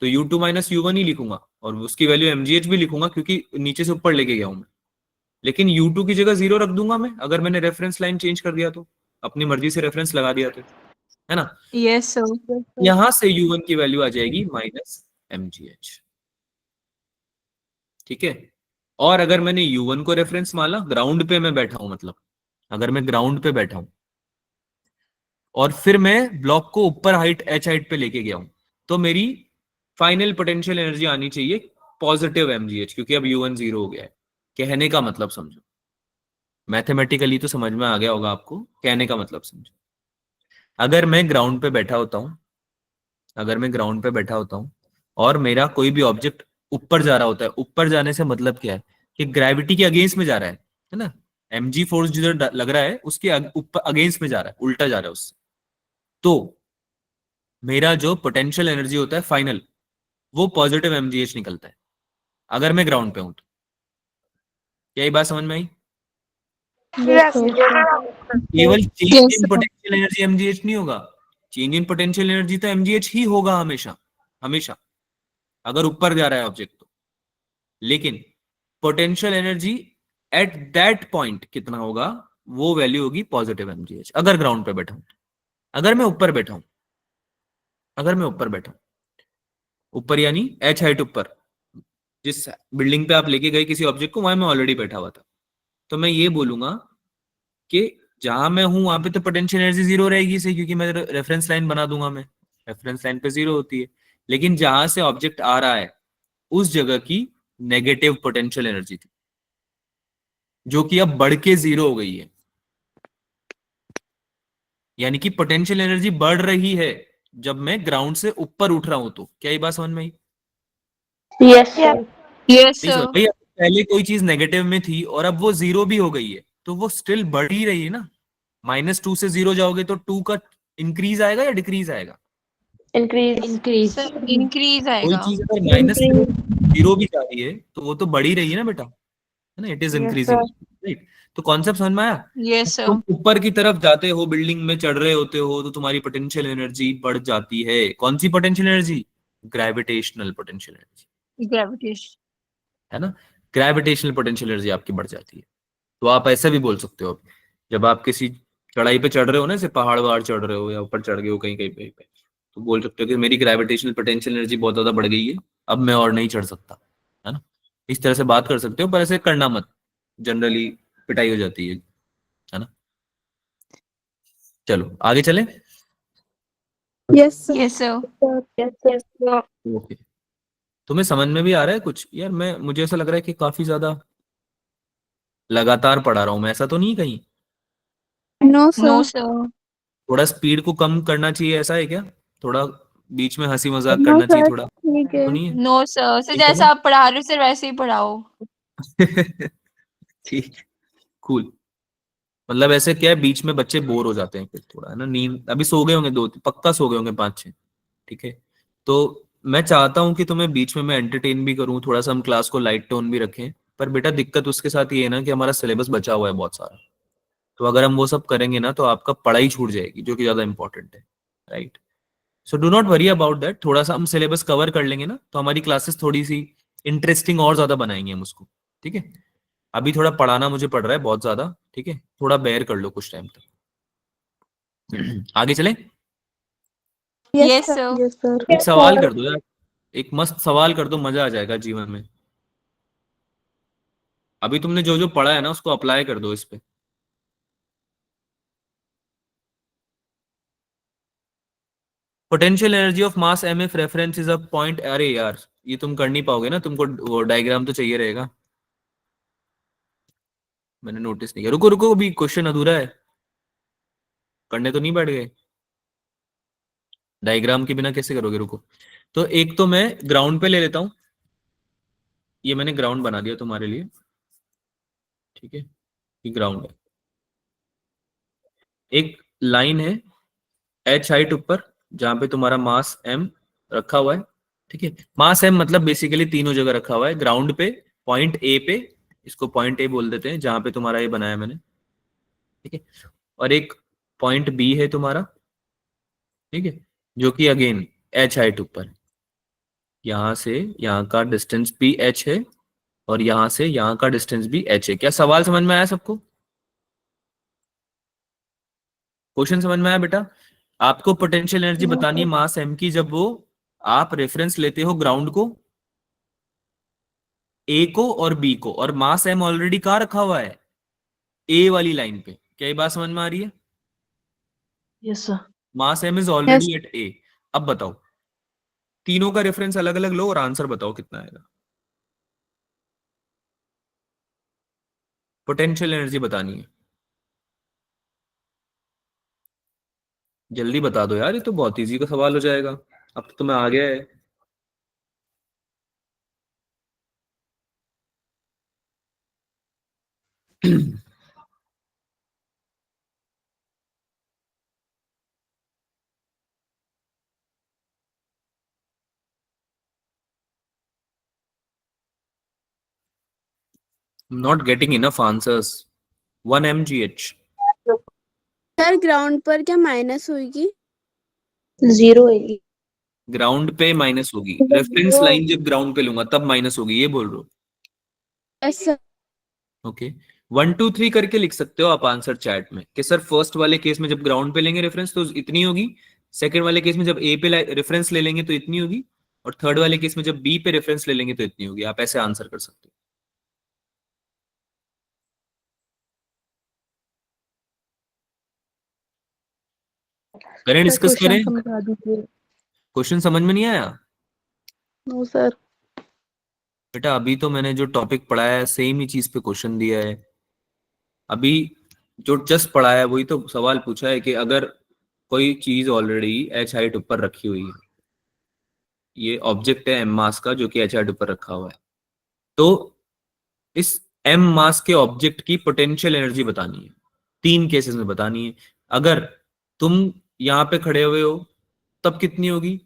तो U2 माइनस U1 ही लिखूंगा और उसकी वैल्यू mgh भी लिखूंगा क्योंकि नीचे से ऊपर लेके गया हूं मैं। लेकिन U2 की जगह जीरो रख दूंगा मैं अगर मैंने रेफरेंस लाइन चेंज कर दिया तो, अपनी मर्जी से रेफरेंस लगा दिया तो, है ना? Yes, sir. यहां से U1 की वैल्यू आ जाएगी माइनस mgh। ठीक है, और अगर मैंने U1 को रेफरेंस माना, ग्राउंड पे मैं बैठा हूं, मतलब अगर मैं ग्राउंड पे बैठा हूं और फिर मैं ब्लॉक को ऊपर हाइट h हाइट पे लेके गया हूं, तो मेरी फाइनल पोटेंशियल एनर्जी आनी चाहिए पॉजिटिव mgh, क्योंकि अब U1 जीरो हो गया है। कहने का मतलब समझो, मैथमेटिकली तो समझ में आ गया होगा आपको, कहने का मतलब समझो। अगर मैं ग्राउंड पे बैठा होता हूं, अगर मैं ग्राउंड पे बैठा होता हूं और मेरा कोई भी ऑब्जेक्ट ऊपर जा रहा होता है, ऊपर जाने से मतलब क्या है कि ग्रेविटी के अगेंस्ट में जा रहा है ना? mg फोर्स जिधर लग रहा है उसके ऊपर अगेंस्ट में जा रहा है, उल्टा जा रहा है उससे, तो मेरा जो पोटेंशियल एनर्जी होता है फाइनल, वो पॉजिटिव mgh निकलता है अगर मैं ग्राउंड पे हूं तो। क्या ये बात समझ में आई? Yes. केवल चेंज Yes, इन sir. पोटेंशियल एनर्जी mgh नहीं होगा, चेंज इन पोटेंशियल एनर्जी तो mgh ही होगा हमेशा, हमेशा अगर ऊपर जा रहा है ऑब्जेक्ट तो। लेकिन potential energy at that point कितना होगा, वो वैल्यू होगी पॉजिटिव mgh अगर ग्राउंड पे बैठा हूं। अगर मैं ऊपर बैठा हूं, अगर मैं ऊपर बैठा हूं, ऊपर यानी h हाइट ऊपर, जिस बिल्डिंग पे आप लेके गए किसी ऑब्जेक्ट को, वहां मैं ऑलरेडी बैठा हुआ था, तो मैं ये बोलूंगा कि जहां मैं हूं वहां पे तो पोटेंशियल एनर्जी जीरो रहेगी सही, क्योंकि मैं रेफरेंस लाइन बना दूंगा, मैं रेफरेंस लाइन पे जीरो होती है। लेकिन जहां से ऑब्जेक्ट आ रहा है उस जगह की नेगेटिव पोटेंशियल एनर्जी थी, जो कि अब बढ़ के जीरो हो गई है, यानी कि पोटेंशियल एनर्जी बढ़ रही है जब मैं ग्राउंड से ऊपर उठ रहा हूं। तो क्या ये बात समझ में आई? Yes, sir. Yes, नहीं समझ sir. भाई, पहले कोई चीज नेगेटिव में थी और अब वो जीरो भी हो गई है, तो वो स्टिल बढ़ ही रही है ना। -2 से जीरो जाओगे तो 2 का इंक्रीज आएगा या डिक्रीज आएगा? Increase. Sir, increase कोई आएगा. चीज अगर माइनस से जीरो भी जा रही है तो वो तो बढ़ ही रही है ना बेटा, है ना? It is increasing, right? तो कॉन्सेप्ट समझ में आया? Yes, sir. तुम ऊपर की तरफ जाते हो, बिल्डिंग में चढ़ रहे होते हो, तो तुम्हारी पोटेंशियल एनर्जी बढ़ जाती है। कौन सी potential energy? Gravitational potential energy, Gravitation. है ना? ग्रेविटेशनल पोटेंशियल एनर्जी आपकी बढ़ जाती है। तो आप ऐसा भी बोल सकते हो, जब आप किसी चढ़ाई पे चढ़ रहे हो ना, जैसे पहाड़ वहाड़ चढ़ रहे हो या ऊपर चढ़ गए हो कहीं कहीं पे, तो बोल सकते हो कि मेरी ग्रेविटेशनल पोटेंशियल एनर्जी बहुत ज्यादा बढ़ गई है, अब मैं और नहीं चढ़ सकता, है ना। इस तरह से बात कर सकते हो, पर ऐसे करना मत, जनरली पिटाई हो जाती है ना। चलो आगे चले। Yes sir. Yes sir. Yes, sir. Okay, तुम्हें समझ में भी आ रहा है कुछ यार? मुझे ऐसा लग रहा है कि काफी ज्यादा लगातार पढ़ा रहा हूँ मैं, ऐसा तो नहीं कहीं? No no sir. सर। थोड़ा स्पीड को कम करना चाहिए, ऐसा है क्या? थोड़ा बीच में हंसी मजाक नो करना चाहिए सर थोड़ा, ठीक है। तो नहीं है? नो सर, ठीक है जैसा आप पढ़ा रहे हो सर वैसे ही पढ़ाओ। ना? ठीक, कूल। मतलब ऐसे क्या है, बीच में बच्चे बोर हो जाते हैं फिर थोड़ा, है ना। नींद अभी सो गए होंगे, दो पक्का सो गए होंगे, 5-6, ठीक है। तो मैं चाहता हूँ कि तुम्हें बीच में मैं एंटरटेन भी करूँ, थोड़ा सा हम क्लास को लाइट टोन भी रखें। पर बेटा दिक्कत उसके साथ ये है ना कि हमारा सिलेबस बचा हुआ है बहुत सारा, तो अगर हम वो सब करेंगे ना तो आपका पढ़ाई छूट जाएगी, जो कि ज्यादा इंपॉर्टेंट है, right. So do not worry about that, थोड़ा सा हम सिलेबस कवर कर लेंगे ना तो हमारी क्लासेस थोड़ी सी इंटरेस्टिंग और ज्यादा बनाएंगे हम उसको, ठीक है। अभी थोड़ा पढ़ाना मुझे पड़ रहा है बहुत ज्यादा, ठीक है, थोड़ा बेयर कर लो कुछ टाइम तक। आगे चले। Yes yes sir. Sir. Yes sir. एक सवाल कर दो यार, एक मस्त सवाल कर दो, मजा आ जाएगा जीवन में। अभी तुमने जो जो पढ़ा है ना उसको अप्लाई कर दो इस पे। Potential energy of mass m if reference is a point. अरे यार ये तुम कर नहीं पाओगे ना, तुमको वो डायग्राम तो चाहिए रहेगा। मैंने नोटिस नहीं किया, रुको रुको, अभी क्वेश्चन अधूरा है, करने तो नहीं बैठ गए? डायग्राम के बिना कैसे करोगे, रुको। तो एक तो मैं ग्राउंड पे ले लेता हूं, ये मैंने ग्राउंड बना दिया तुम्हारे लिए, ठीक है, ये ग्राउंड है। एक लाइन है एच हाइट ऊपर, जहां पे तुम्हारा मास एम रखा हुआ है, ठीक है। मास एम मतलब बेसिकली तीनों जगह रखा हुआ है, ग्राउंड पे, पॉइंट ए पे, इसको पॉइंट ए बोल देते हैं जहां पे तुम्हारा ये बनाया मैंने, ठीक है। और एक पॉइंट बी है तुम्हारा, ठीक है, जो कि अगेन एच हाइट ऊपर है। यहां से यहाँ का डिस्टेंस भी एच है, और यहां से यहाँ का डिस्टेंस भी एच है। क्या सवाल समझ में आया सबको? क्वेश्चन समझ में आया बेटा? आपको पोटेंशियल एनर्जी बतानी है मास एम की, जब वो आप रेफरेंस लेते हो ग्राउंड को, ए को और बी को, और मास एम ऑलरेडी कहाँ रखा हुआ है? ए वाली लाइन पे। क्या ये बात समझ में आ रही है? Yes, sir. Mass m is yes already at A. अब बताओ, तीनों का रेफरेंस अलग अलग लो और आंसर बताओ कितना आएगा। पोटेंशियल एनर्जी बतानी है, जल्दी बता दो यार, ये तो बहुत इजी का सवाल हो जाएगा, अब तो तुम्हें आ गया है। Not getting enough answers. 1 mgh। Sir ground पर क्या माइनस होगी? 0 है. ग्राउंड पे माइनस होगी, रेफरेंस लाइन जब ग्राउंड पे लूंगा तब माइनस होगी, ये बोल रहे हो? Yes sir. ओके, 1 2 3 करके लिख सकते हो आप आंसर चैट में कि सर फर्स्ट वाले केस में जब ग्राउंड पे लेंगे रेफरेंस तो इतनी होगी, सेकंड वाले केस में जब ए पे रेफरेंस ले लेंगे तो इतनी होगी, और थर्ड वाले केस में जब बी पे रेफरेंस ले लेंगे तो इतनी होगी। आप ऐसे आंसर कर सकते हो। करें, सर डिस्कस क्वेश्चन करें। समझा दीजिए। क्वेश्चन समझ में नहीं आया? No sir. बेटा अभी तो मैंने जो टॉपिक पढ़ाया है सेम ही चीज पे क्वेश्चन दिया है। अभी जो जस्ट पढ़ा है वही तो सवाल पूछा है कि अगर कोई चीज ऑलरेडी एच हाइट ऊपर रखी हुई है, ये ऑब्जेक्ट है एम मास का जो कि एच हाइट ऊपर रखा हुआ है, तो इस एम मास के ऑब्जेक्ट की पोटेंशियल एनर्जी बतानी है। 3 केसेस में बतानी है। अगर तुम यहाँ पे खड़े हुए हो तब कितनी होगी,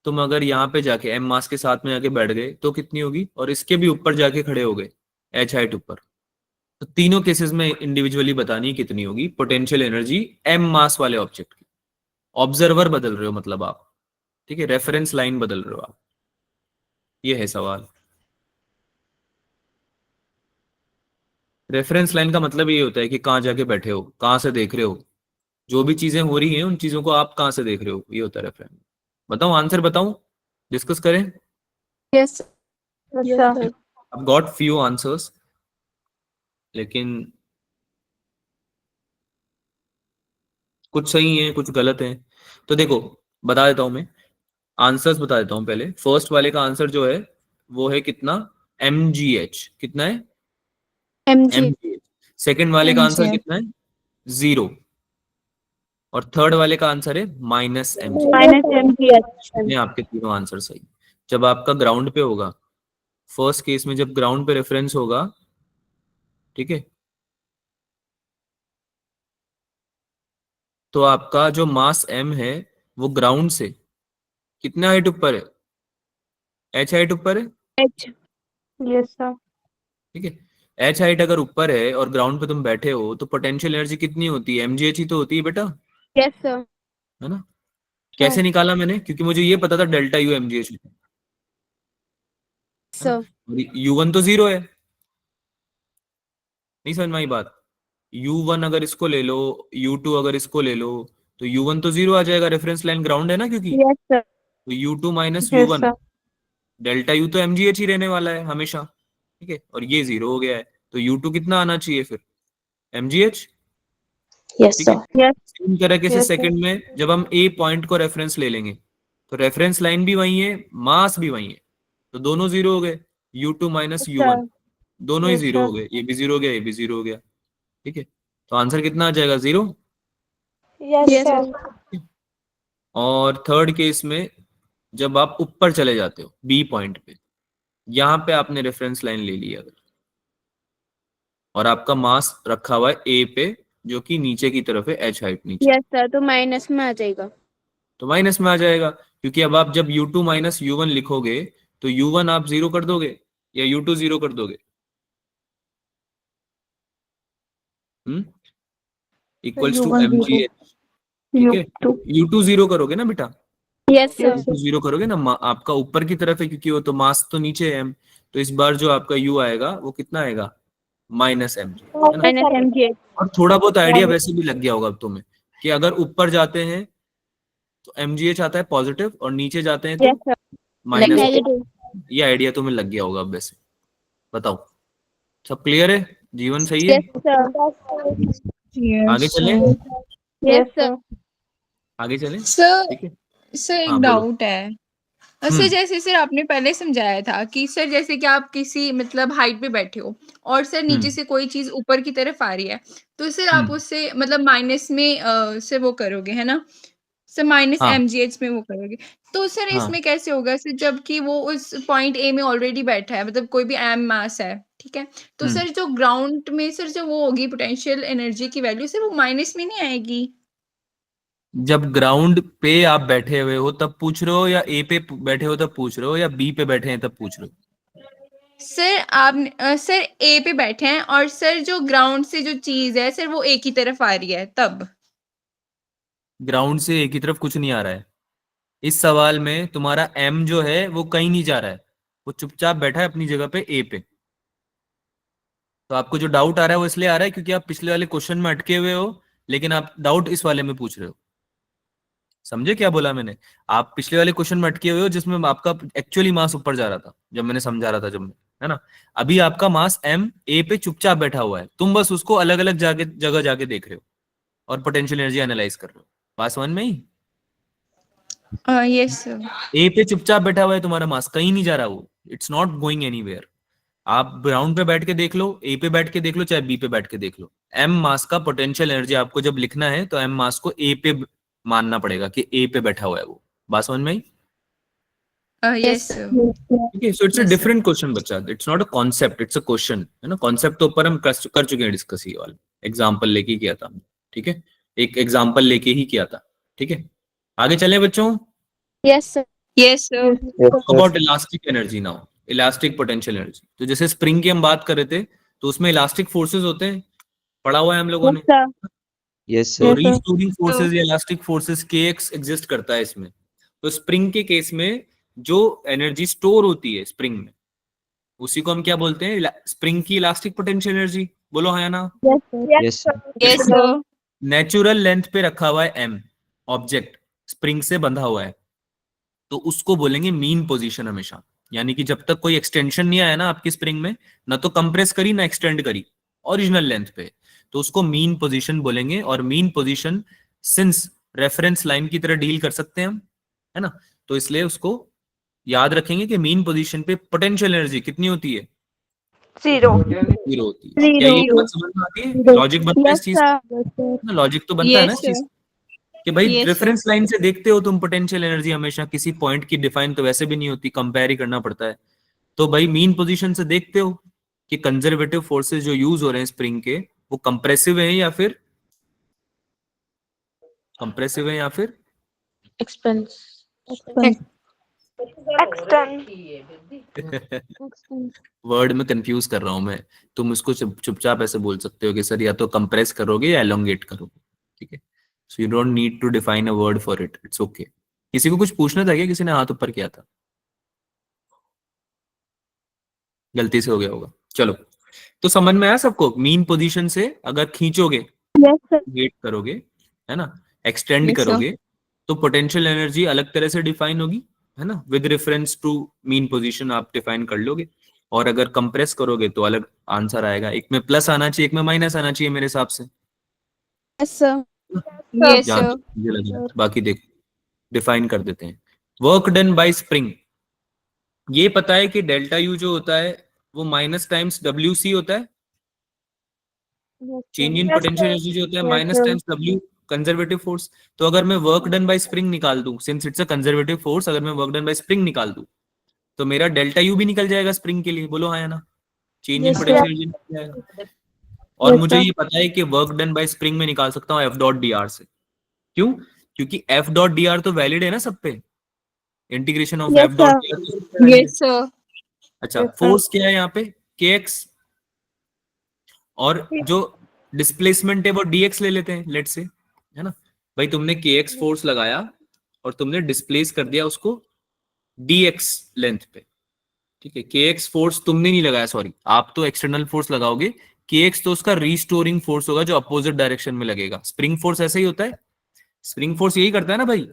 तुम अगर यहाँ पे जाके एम मास के साथ में जाके बैठ गए तो कितनी होगी, और इसके भी ऊपर जाके खड़े हो गए एच हाइट ऊपर, तो तीनों केसेस में इंडिविजुअली बतानी है कितनी होगी पोटेंशियल एनर्जी एम मास वाले ऑब्जेक्ट की। ऑब्जर्वर बदल रहे हो मतलब आप, ठीक है, रेफरेंस लाइन बदल रहे हो आप, ये है सवाल। रेफरेंस लाइन का मतलब ये होता है कि कहाँ जाके बैठे हो, कहाँ से देख रहे हो, जो भी चीजें हो रही हैं उन चीजों को आप कहाँ से देख रहे हो, ये होता है रेफरेंस। बताऊं, आंसर बताऊं, डिस्कस करें? Yes Yes, sir. I've got few answers, लेकिन कुछ सही है कुछ गलत है। तो देखो बता देता हूं मैं, आंसर्स बता देता हूं पहले। फर्स्ट वाले का आंसर जो है वो है कितना, mgh, कितना है mg mgh। सेकंड वाले का आंसर MGH कितना है, 0। और थर्ड वाले का आंसर है -mg। Minus MGH. ये आपके तीनों आंसर सही। जब आपका ग्राउंड पे होगा, फर्स्ट केस में जब ग्राउंड पे रेफरेंस होगा, ठीक है, तो आपका जो मास m है वो ग्राउंड से कितना हाइट ऊपर है, h हाइट ऊपर है, h Yes, sir. ठीक है। h हाइट अगर ऊपर है और ग्राउंड पे तुम बैठे हो तो पोटेंशियल एनर्जी कितनी होती है, mgh ही तो होती है बेटा, यस सर है ना। कैसे निकाला मैंने, क्योंकि मुझे ये पता था डेल्टा यू mgh है ना। सर u1 तो 0 है, नहीं समझ में आई बात। u1 अगर इसको ले लो, u2 अगर इसको ले लो, तो u1 तो 0 आ जाएगा, रेफरेंस लाइन ग्राउंड है ना, क्योंकि यस सर तो u2 minus Yes, u1, sir. Delta u तो mgh ही रहने वाला है हमेशा, ठीक है। और ये 0 हो गया है, तो u2 कितना आना चाहिए फिर, mgh, Yes, ठीक है। sir. Yes. सेम तरीके से Yes, sir. सेकंड में जब हम ए पॉइंट को रेफरेंस ले लेंगे, तो रेफरेंस लाइन भी वही है, मास भी वही है, तो दोनों 0 हो गए, u2 माइनस u1 दोनों ही Yes, 0 sir. हो गए, ये भी 0 हो गया, ये भी 0 हो गया, ठीक है। तो आंसर कितना आ जाएगा, 0। Yes, yes sir. सर और थर्ड केस में जब आप ऊपर चले जाते हो बी पॉइंट पे, यहां पे आपने रेफरेंस लाइन ले ली अगर, और आपका मास रखा हुआ है ए पे जो कि नीचे की तरफ है, एच हाइट नीचे, यस सर तो माइनस में आ जाएगा तो माइनस में आ जाएगा, क्योंकि अब आप जब u2 माइनस u1 लिखोगे तो u1 आप 0 कर दोगे या u2 0 कर दोगे, इक्वल्स टू U1 mgh, 0. ठीक है। U2. u2 0 करोगे ना बेटा, यस Yes, सर sir. 0 करोगे ना, आपका ऊपर की तरफ है क्योंकि वो तो मास तो नीचे है m, तो इस बार जो आपका u आएगा वो कितना आएगा, -mg, है ना। माइनस mg और थोड़ा बहुत आइडिया वैसे भी लग गया होगा अब तुम्हें कि अगर ऊपर जाते हैं तो mgh आता है पॉजिटिव और नीचे जाते हैं तो यस सर माइनस, नेगेटिव ये आइडिया तुम्हें लग गया होगा अब वैसे। बताओ सब क्लियर है, जीवन सही है, यस सर आगे चले, यस सर आगे चले, सर ठीक है। सर हाँ एक बोलो। डाउट है। सर जैसे सर आपने पहले समझाया था कि सर जैसे कि आप किसी मतलब हाइट पे बैठे हो और सर नीचे से कोई चीज ऊपर की तरफ आ रही है, तो सर आप उससे मतलब माइनस में से वो करोगे, है ना सर, माइनस हाँ mgh में वो करोगे। तो सर हाँ इसमें कैसे होगा सर, जबकि वो उस पॉइंट ए में ऑलरेडी बैठा है, मतलब कोई भी एम मास है, ठीक है। तो सर जो ग्राउंड में सर जो वो होगी पोटेंशियल एनर्जी की वैल्यू सर वो माइनस में नहीं आएगी। जब ग्राउंड पे आप बैठे हुए हो तब पूछ रहे हो, या ए पे बैठे हो तब पूछ रहे हो, या बी पे बैठे हैं तब पूछ रहे हो। सर आप सर ए पे बैठे हैं और सर जो ग्राउंड से जो चीज है सर वो ए की तरफ आ रही है तब। ग्राउंड से एक ही तरफ कुछ नहीं आ रहा है, इस सवाल में तुम्हारा m जो है वो कहीं नहीं जा रहा है, वो चुपचाप बैठा है अपनी जगह पे ए पे। तो आपको जो डाउट आ रहा है वो इसलिए आ रहा है क्योंकि आप पिछले वाले क्वेश्चन में अटके हुए हो, लेकिन आप डाउट इस वाले में पूछ रहे हो। समझे क्या बोला मैंने, आप पिछले वाले क्वेश्चन में अटके हुए हो जिसमें आपका एक्चुअली मास ऊपर जा रहा था, जब मैंने समझा रहा था, जब मैं, है ना। अभी आपका मास m ए पे चुपचाप बैठा हुआ है, तुम बस उसको अलग अलग जगह जाके देख रहे हो और पोटेंशियल एनर्जी एनालाइज कर रहे हो। बात समझ में ही, यस सर। ए पे चुपचाप बैठा हुआ है तुम्हारा मास, कहीं नहीं जा रहा वो, इट्स नॉट गोइंग एनीवेयर। आप ग्राउंड पे बैठ के देख लो, ए पे बैठ के देख लो, चाहे बी पे बैठ के देख लो, एम मास का पोटेंशियल एनर्जी आपको जब लिखना है तो एम मास को ए पे मानना पड़ेगा कि ए पे बैठा हुआ है वो। बात समझ में आई, यस सर। ठीक है। So it's a Yes, sir. Different question बच्चा, it's not a concept, it's a question, है ना। कॉन्सेप्ट तो ऊपर हम कर चुके हैं डिस्कस, ये वाला एग्जांपल लेके ही किया था, ठीक है, एक एग्जांपल लेके ही किया था, ठीक है। आगे चले बच्चों, yes sir yes sir. About elastic energy now, elastic potential energy. तो जैसे स्प्रिंग की हम बात कर रहे थे, तो उसमें इलास्टिक फोर्सेस होते हैं, पढ़ा हुआ है हम लोगों ने। सर यस तो सर। रीस्टोरिंग फोर्सेस या इलास्टिक फोर्सेस kx एग्जिस्ट करता है इसमें। तो स्प्रिंग के केस में जो एनर्जी स्टोर होती है स्प्रिंग में, उसी को हम क्या बोलते हैं, स्प्रिंग की इलास्टिक पोटेंशियल एनर्जी। बोलो हाँ या ना। Yes sir. Yes sir. Natural length पे रखा हुआ है m, ऑब्जेक्ट स्प्रिंग से बंधा हुआ है, तो उसको बोलेंगे मीन पोजीशन हमेशा। यानी कि जब तक कोई एक्सटेंशन नहीं आया ना आपकी स्प्रिंग में, ना तो कंप्रेस करी ना एक्सटेंड करी ओरिजिनल लेंथ पे, तो उसको मीन पोजीशन बोलेंगे। और mean position since reference line की तरह डील कर सकते हैं हम, है ना, तो इसलिए उसको याद रखेंगे कि मीन पोजीशन पे पोटेंशियल एनर्जी कितनी होती है, 0. 0 होती है। क्या ये बात समझ में आती है? लॉजिक बनता है इस चीज ना, लॉजिक तो बनता है ना यस इस सर, चीज कि भाई यस सर, रेफरेंस लाइन से देखते हो तुम पोटेंशियल एनर्जी हमेशा, किसी पॉइंट की डिफाइन तो वैसे भी नहीं होती, कंपेयर ही करना पड़ता है। तो भाई मीन पोजीशन से देखते हो कि कंजर्वेटिव फोर्सेस जो यूज हो रहे हैं स्प्रिंग के, वो कंप्रेसिव है या फिर कंप्रेसिव है या फिर एक्सपेंस Extern. वर्ड में कंफ्यूज कर रहा हूं मैं, तुम इसको चुपचाप ऐसे बोल सकते हो कि सर या तो कंप्रेस करोगे या एलोंगेट करोगे, ठीक है। So you don't need to define a word for it, it's okay. किसी को कुछ पूछना था क्या? किसी ने हाथ ऊपर किया था? गलती से हो गया होगा, चलो। तो समझ में आया सबको? मीन पोजीशन से अगर खींचोगे, यस सर। वेट करोगे, है ना, एक्सटेंड यस सर, करोगे, तो पोटेंशियल एनर्जी अलग तरह से डिफाइन होगी, है ना, with reference to mean position आप डिफाइन कर लोगे। और अगर कंप्रेस करोगे तो अलग आंसर आएगा, एक में प्लस आना चाहिए, एक में माइनस आना चाहिए मेरे हिसाब से। Yes sir. यस जहां सर, तक मुझे लग रहा है, बाकी देखो डिफाइन कर देते हैं। वर्क डन बाय स्प्रिंग, ये पता है कि डेल्टा यू जो होता है वो माइनस टाइम्स डब्ल्यू सी होता है। Change in Yes, potential sir. Energy जो होता है Yes, minus sir. Times W conservative force. तो अगर मैं वर्क डन बाय स्प्रिंग निकाल दूं, since it's a conservative force, अगर मैं वर्क डन बाय स्प्रिंग निकाल दूं तो मेरा डेल्टा यू भी निकल जाएगा स्प्रिंग के लिए, बोलो हाँ या ना। Change in yes sir. Potential energy निकल जाएगा। और Yes, मुझे sir. ये पता है कि वर्क डन बाय स्प्रिंग में निकाल सकता हूँ एफ डॉट डी आर से। क्यों? क्योंकि एफ डॉट डी आर तो वैलिड है ना सब पे, integration of F yes dot sir. D R तो वैलिड है। यस सर, अच्छा, Yes, sir. फोर्स क्या है यहाँ पे? के एक्स, और जो डिस्प्लेसमेंट है वो dx ले लेते हैं लेट से, है ना। भाई तुमने kx फोर्स लगाया और तुमने डिस्प्लेस कर दिया उसको dx लेंथ पे, ठीक है। kx फोर्स तुमने नहीं लगाया, सॉरी, आप तो एक्सटर्नल फोर्स लगाओगे, kx तो उसका रीस्टोरिंग फोर्स होगा जो अपोजिट डायरेक्शन में लगेगा। स्प्रिंग फोर्स ऐसे ही होता है, स्प्रिंग फोर्स यही करता है ना भाई,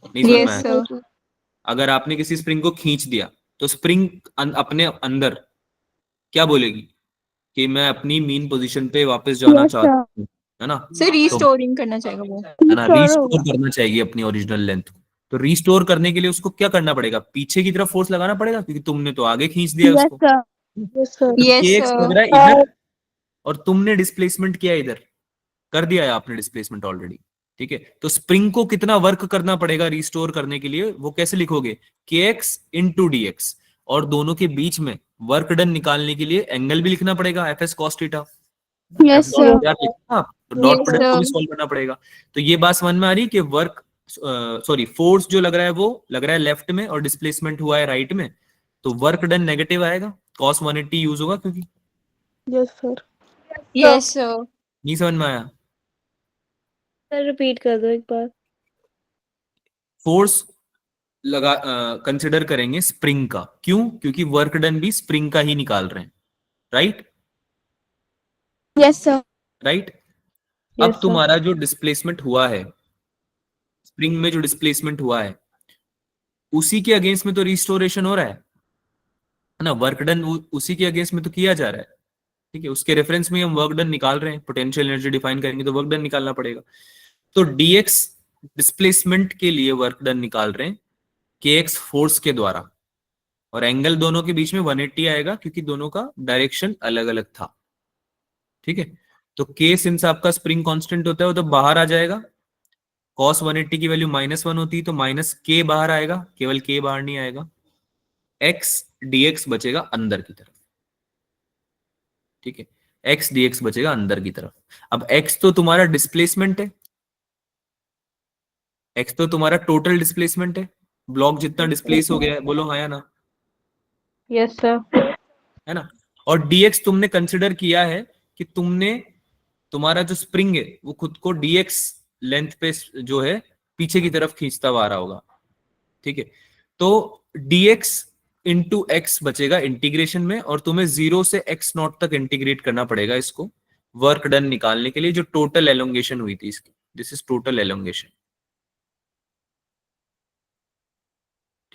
नहीं समझ में यस आया? सर, अगर आपने किसी स्प्रिंग को खींच दिया तो स्प्रिंग अपने अंदर क्या बोलेगी कि मैं अपनी मीन पोजीशन पे वापस जाना यस चाहता सर। हूँ, है ना। सर तो रीस्टोरिंग करना चाहेगा वो। है ना, रिस्टोर रीस्टोर होगा। करना चाहिए अपनी ओरिजिनल लेंथ को। तो रीस्टोर करने के लिए उसको क्या करना पड़ेगा? पीछे की तरफ फोर्स लगाना पड़ेगा, क्योंकि तुमने तो आगे खींच दिया यस उसको। सर। Yes, sir. क्योंकि यस kx लग सर, रहा है इधर और तुमने डिस्प्लेसमेंट किया इधर, कर दिया है आपने डिस्प्लेसमेंट ऑलरेडी, ठीक है। तो स्प्रिंग को कितना वर्क करना पड़ेगा रिस्टोर करने के लिए, वो कैसे लिखोगे? kx into dx। और दोनों के बीच में वर्क डन निकालने के लिए एंगल भी लिखना पड़ेगा, F S cos theta. F yes dot sir. क्या लिखना आप, तो डॉट यस प्रोडक्ट को भी सर, सॉल्व करना पड़ेगा। तो ये बात समझ में आ रही है कि वर्क, सॉरी, फोर्स जो लग रहा है वो लग रहा है लेफ्ट में और डिस्प्लेसमेंट हुआ है राइट में, तो वर्क डन नेगेटिव आएगा, cos 180 यूज होगा, क्योंकि Yes, sir. यस सर, नहीं समझ में आया? सर रिपीट कर दो एक बार। फोर्स लगा कंसिडर करेंगे स्प्रिंग का, क्यों? क्योंकि वर्क डन भी स्प्रिंग का ही निकाल रहे हैं, right yes sir. Right. Yes, अब sir. तुम्हारा जो डिस्प्लेसमेंट हुआ है स्प्रिंग में, जो डिस्प्लेसमेंट हुआ है उसी के अगेंस्ट में तो रिस्टोरेशन हो रहा है ना, वर्क डन उसी के अगेंस्ट में तो किया जा रहा है, ठीक है। उसके रेफरेंस में हम वर्क डन निकाल रहे हैं, पोटेंशियल एनर्जी डिफाइन करेंगे तो वर्क डन निकालना पड़ेगा। तो dx डिस्प्लेसमेंट के लिए वर्क डन निकाल रहे हैं kx फोर्स के द्वारा, और एंगल दोनों के बीच में 180 आएगा क्योंकि दोनों का डायरेक्शन अलग अलग था, ठीक है। तो k सिंस आपका स्प्रिंग कांस्टेंट होता है वो तो बाहर आ जाएगा, cos 180 की वैल्यू -1 होती है तो माइनस k बाहर आएगा, केवल k बाहर नहीं आएगा, x dx बचेगा अंदर की तरफ, ठीक है। x dx बचेगा अंदर की तरफ। अब x तो तुम्हारा डिस्प्लेसमेंट है, x तो तुम्हारा टोटल डिस्प्लेसमेंट है, ब्लॉक जितना डिस्प्लेस हो गया है, बोलो हाँ या ना, Yes, sir. है ना। और dx तुमने कंसिडर किया है कि तुमने, तुम्हारा जो स्प्रिंग है वो खुद को dx लेंथ पे जो है पीछे की तरफ खींचता हुआ आ रहा होगा, ठीक है। तो dx इंटू एक्स बचेगा इंटीग्रेशन में, और तुम्हें 0 से x नॉट तक इंटीग्रेट करना पड़ेगा इसको वर्क डन निकालने के लिए, जो टोटल एलोंगेशन हुई थी इसकी। This is total elongation.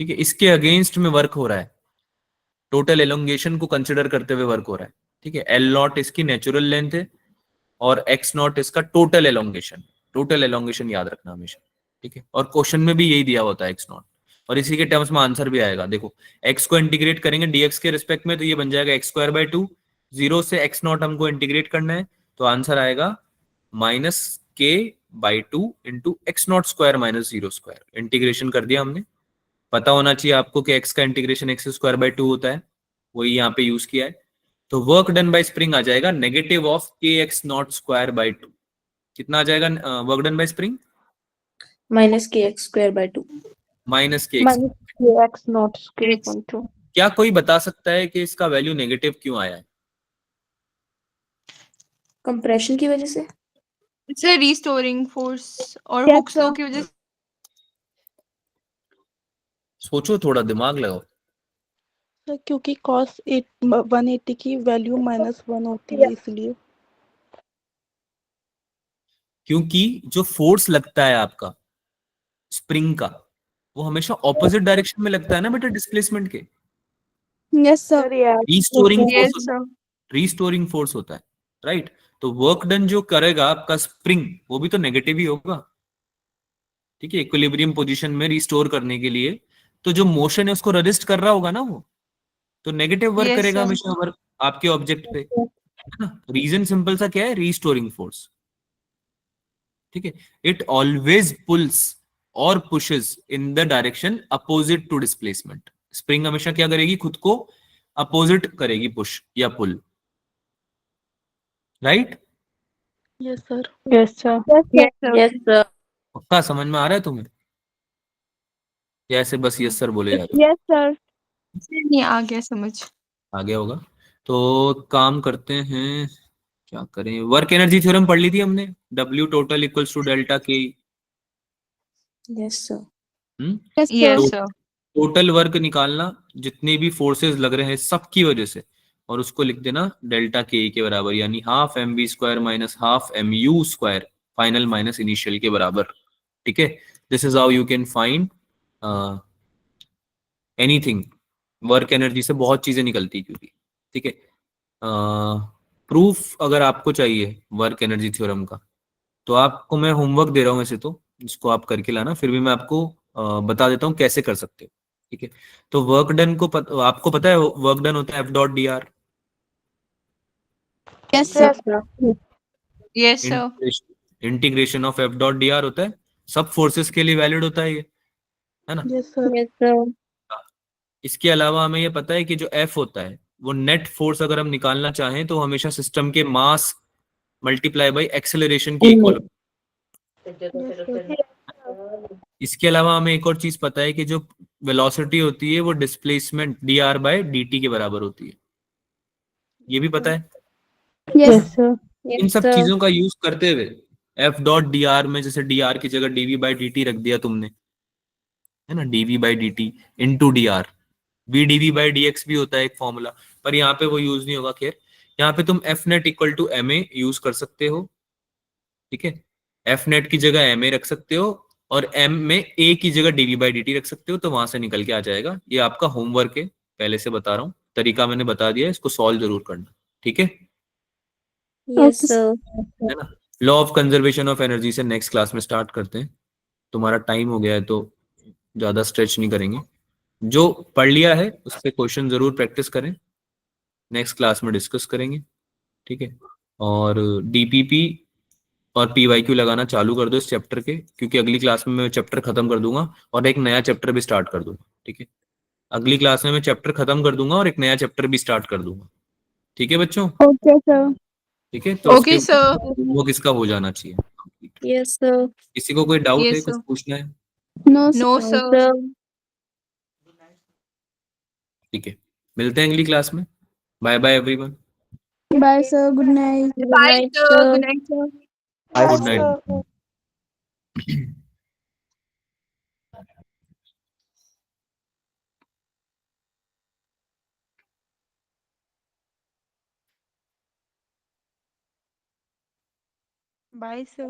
ठीक है, इसके अगेंस्ट में वर्क हो रहा है, टोटल एलोंगेशन को कंसिडर करते हुए वर्क हो रहा है। ठीक है, एल नॉट इसकी नेचुरल लेंथ है और एक्स नॉट इसका टोटल एलोंगेशन। टोटल एलोंगेशन याद रखना हमेशा। ठीक है, और क्वेश्चन में भी यही दिया होता है एक्स नॉट, और इसी के टर्म्स में आंसर भी आएगा। देखो एक्स को इंटीग्रेट करेंगे डीएक्स के रिस्पेक्ट में, तो ये बन जाएगा एक्स स्क्वायर बाय 2। 0 से एक्स नॉट हमको इंटीग्रेट करना है, तो आंसर आएगा माइनस के by 2 into x not square minus 0 square. Integration कर दिया हमने। पता होना चाहिए आपको कि एक्स का इंटीग्रेशन एक्स स्क्वायर बाय 2 होता है, वही यहाँ पे यूज किया है। तो वर्क डन बाय स्प्रिंग आ जाएगा नेगेटिव ऑफ के एक्स नॉट स्क्वायर बाय 2। कितना आ जाएगा work done bye spring? minus kx square by 2. Minus के x. minus x not square X. upon 2. क्या कोई बता सकता है कि इसका वैल्यू नेगेटिव क्यों आया है? Compression की वजह से? सर रीस्टोरिंग फोर्स और Yes, हुक्स लॉ sir. की वजह से। सोचो, थोड़ा दिमाग लगाओ। सर क्योंकि cos 180 की वैल्यू -1 होती है इसलिए। क्योंकि जो फोर्स लगता है आपका स्प्रिंग का, वो हमेशा ऑपोजिट डायरेक्शन में लगता है ना बेटा, डिस्प्लेसमेंट के। Yes sir. Sir, yeah. Restoring force yes होता है, सर। रीस्टोरिंग फोर्स होता है, राइट। तो वर्क डन जो करेगा आपका स्प्रिंग, वो भी तो नेगेटिव ही होगा। ठीक है, इक्विलिब्रियम पोजीशन में रिस्टोर करने के लिए, तो जो मोशन है उसको रेजिस्ट कर रहा होगा ना वो, तो नेगेटिव वर्क यस करेगा सर। हमेशा वर्क आपके ऑब्जेक्ट पे, है ना। रीजन सिंपल सा क्या है, रीस्टोरिंग फोर्स। ठीक है, इट ऑलवेज पुल्स और pushes in the direction opposite to displacement. Spring हमेशा क्या करेगी, खुद को अपोजिट करेगी, पुश या pull, right. Yes sir. Yes, sir. Yes sir. Yes, sir. पक्का समझ में आ रहा है तुम्हें, या ऐसे बस यस सर बोले जा रहे हो? Yes, sir. नहीं आ गया समझ। आ गया होगा। तो काम करते हैं, क्या करें। वर्क एनर्जी थ्योरम पढ़ ली थी हमने, W total equals to delta के। Yes, sir. Yes sir. Yes sir. Total work निकालना, जितने भी फोर्सेस लग रहे हैं सबकी वजह से, और उसको लिख देना डेल्टा के के बराबर, यानी half m v square minus half m u square final minus initial के बराबर। ठीक है, this is how you can find anything. Work energy से बहुत चीजें निकलती है क्योंकि, ठीक है। प्रूफ अगर आपको चाहिए वर्क एनर्जी थ्योरम का, तो आपको मैं होमवर्क दे रहा हूँ वैसे तो, जिसको आप करके लाना, फिर भी मैं आपको बता देता हूँ कैसे कर सकते हो। ठीक है, तो वर्क डन को आपको पता है वर्क डन होता है F dot D R. Yes sir. Yes, sir. Yes sir. Integration of F dot D R होता है, सब फोर्सेस के लिए वैलिड होता है ये, है ना। Yes sir. Yes, sir. इसके अलावा हमें ये पता है कि जो एफ होता है वो नेट फोर्स अगर हम निकालना चाहें तो हमेशा सिस्टम के मास मल्टीप्लाई बाई एक्सेलरेशन के इक्वल। Yes sir. इसके अलावा हमें एक और चीज पता है कि जो वेलोसिटी होती है वो displacement d r by d t के बराबर होती है, ये भी पता है। यस। Yes, sir. इन Yes, सब sir. चीजों का यूज करते हुए एफ डॉट डी आर में जैसे डी आर की जगह डीवी बाई डी टी रख दिया तुमने, है ना, d v by d t into d r. V d v by d x भी होता है एक फॉर्मूला, पर यहाँ पे वो यूज नहीं होगा। खैर, यहाँ पे तुम F net equal to m a use कर सकते हो। ठीक है, एफ नेट की जगह एम ए रख सकते हो, और एम में ए की जगह डीवी बाई डी टी रख सकते हो, तो वहां से निकल के आ जाएगा। ये आपका होमवर्क है, पहले से बता रहा हूँ, तरीका मैंने बता दिया है, इसको सॉल्व जरूर करना। ठीक है Yes, sir. है ना। Law of conservation of energy से नेक्स्ट क्लास में स्टार्ट करते हैं। तुम्हारा टाइम हो गया है तो ज्यादा स्ट्रेच नहीं करेंगे, जो पढ़ लिया है उस पर क्वेश्चन जरूर प्रैक्टिस करें, नेक्स्ट क्लास में डिस्कस करेंगे। ठीक है, और डीपीपी और पीवाईक्यू लगाना चालू कर दो इस चैप्टर के, क्योंकि अगली क्लास में मैं चैप्टर खत्म कर दूंगा और एक नया चैप्टर भी स्टार्ट कर दूंगा। ठीक है, अगली क्लास में मैं चैप्टर खत्म कर दूंगा और एक नया चैप्टर भी स्टार्ट कर दूंगा। ठीक है बच्चों, ओके सर। ठीक है, तो उसके ओके सर। वो किसका हो जाना चाहिए complete। Yes, sir. किसी को कोई डाउट है, यस कुछ सर। पूछना है? No sir. No No, sir. sir. ठीक है, मिलते हैं अगली क्लास में। Bye bye everyone, bye sir. Good night. Good bye night, sir. sir. Good night sir. Good Yes, night. sir. Bye, sir.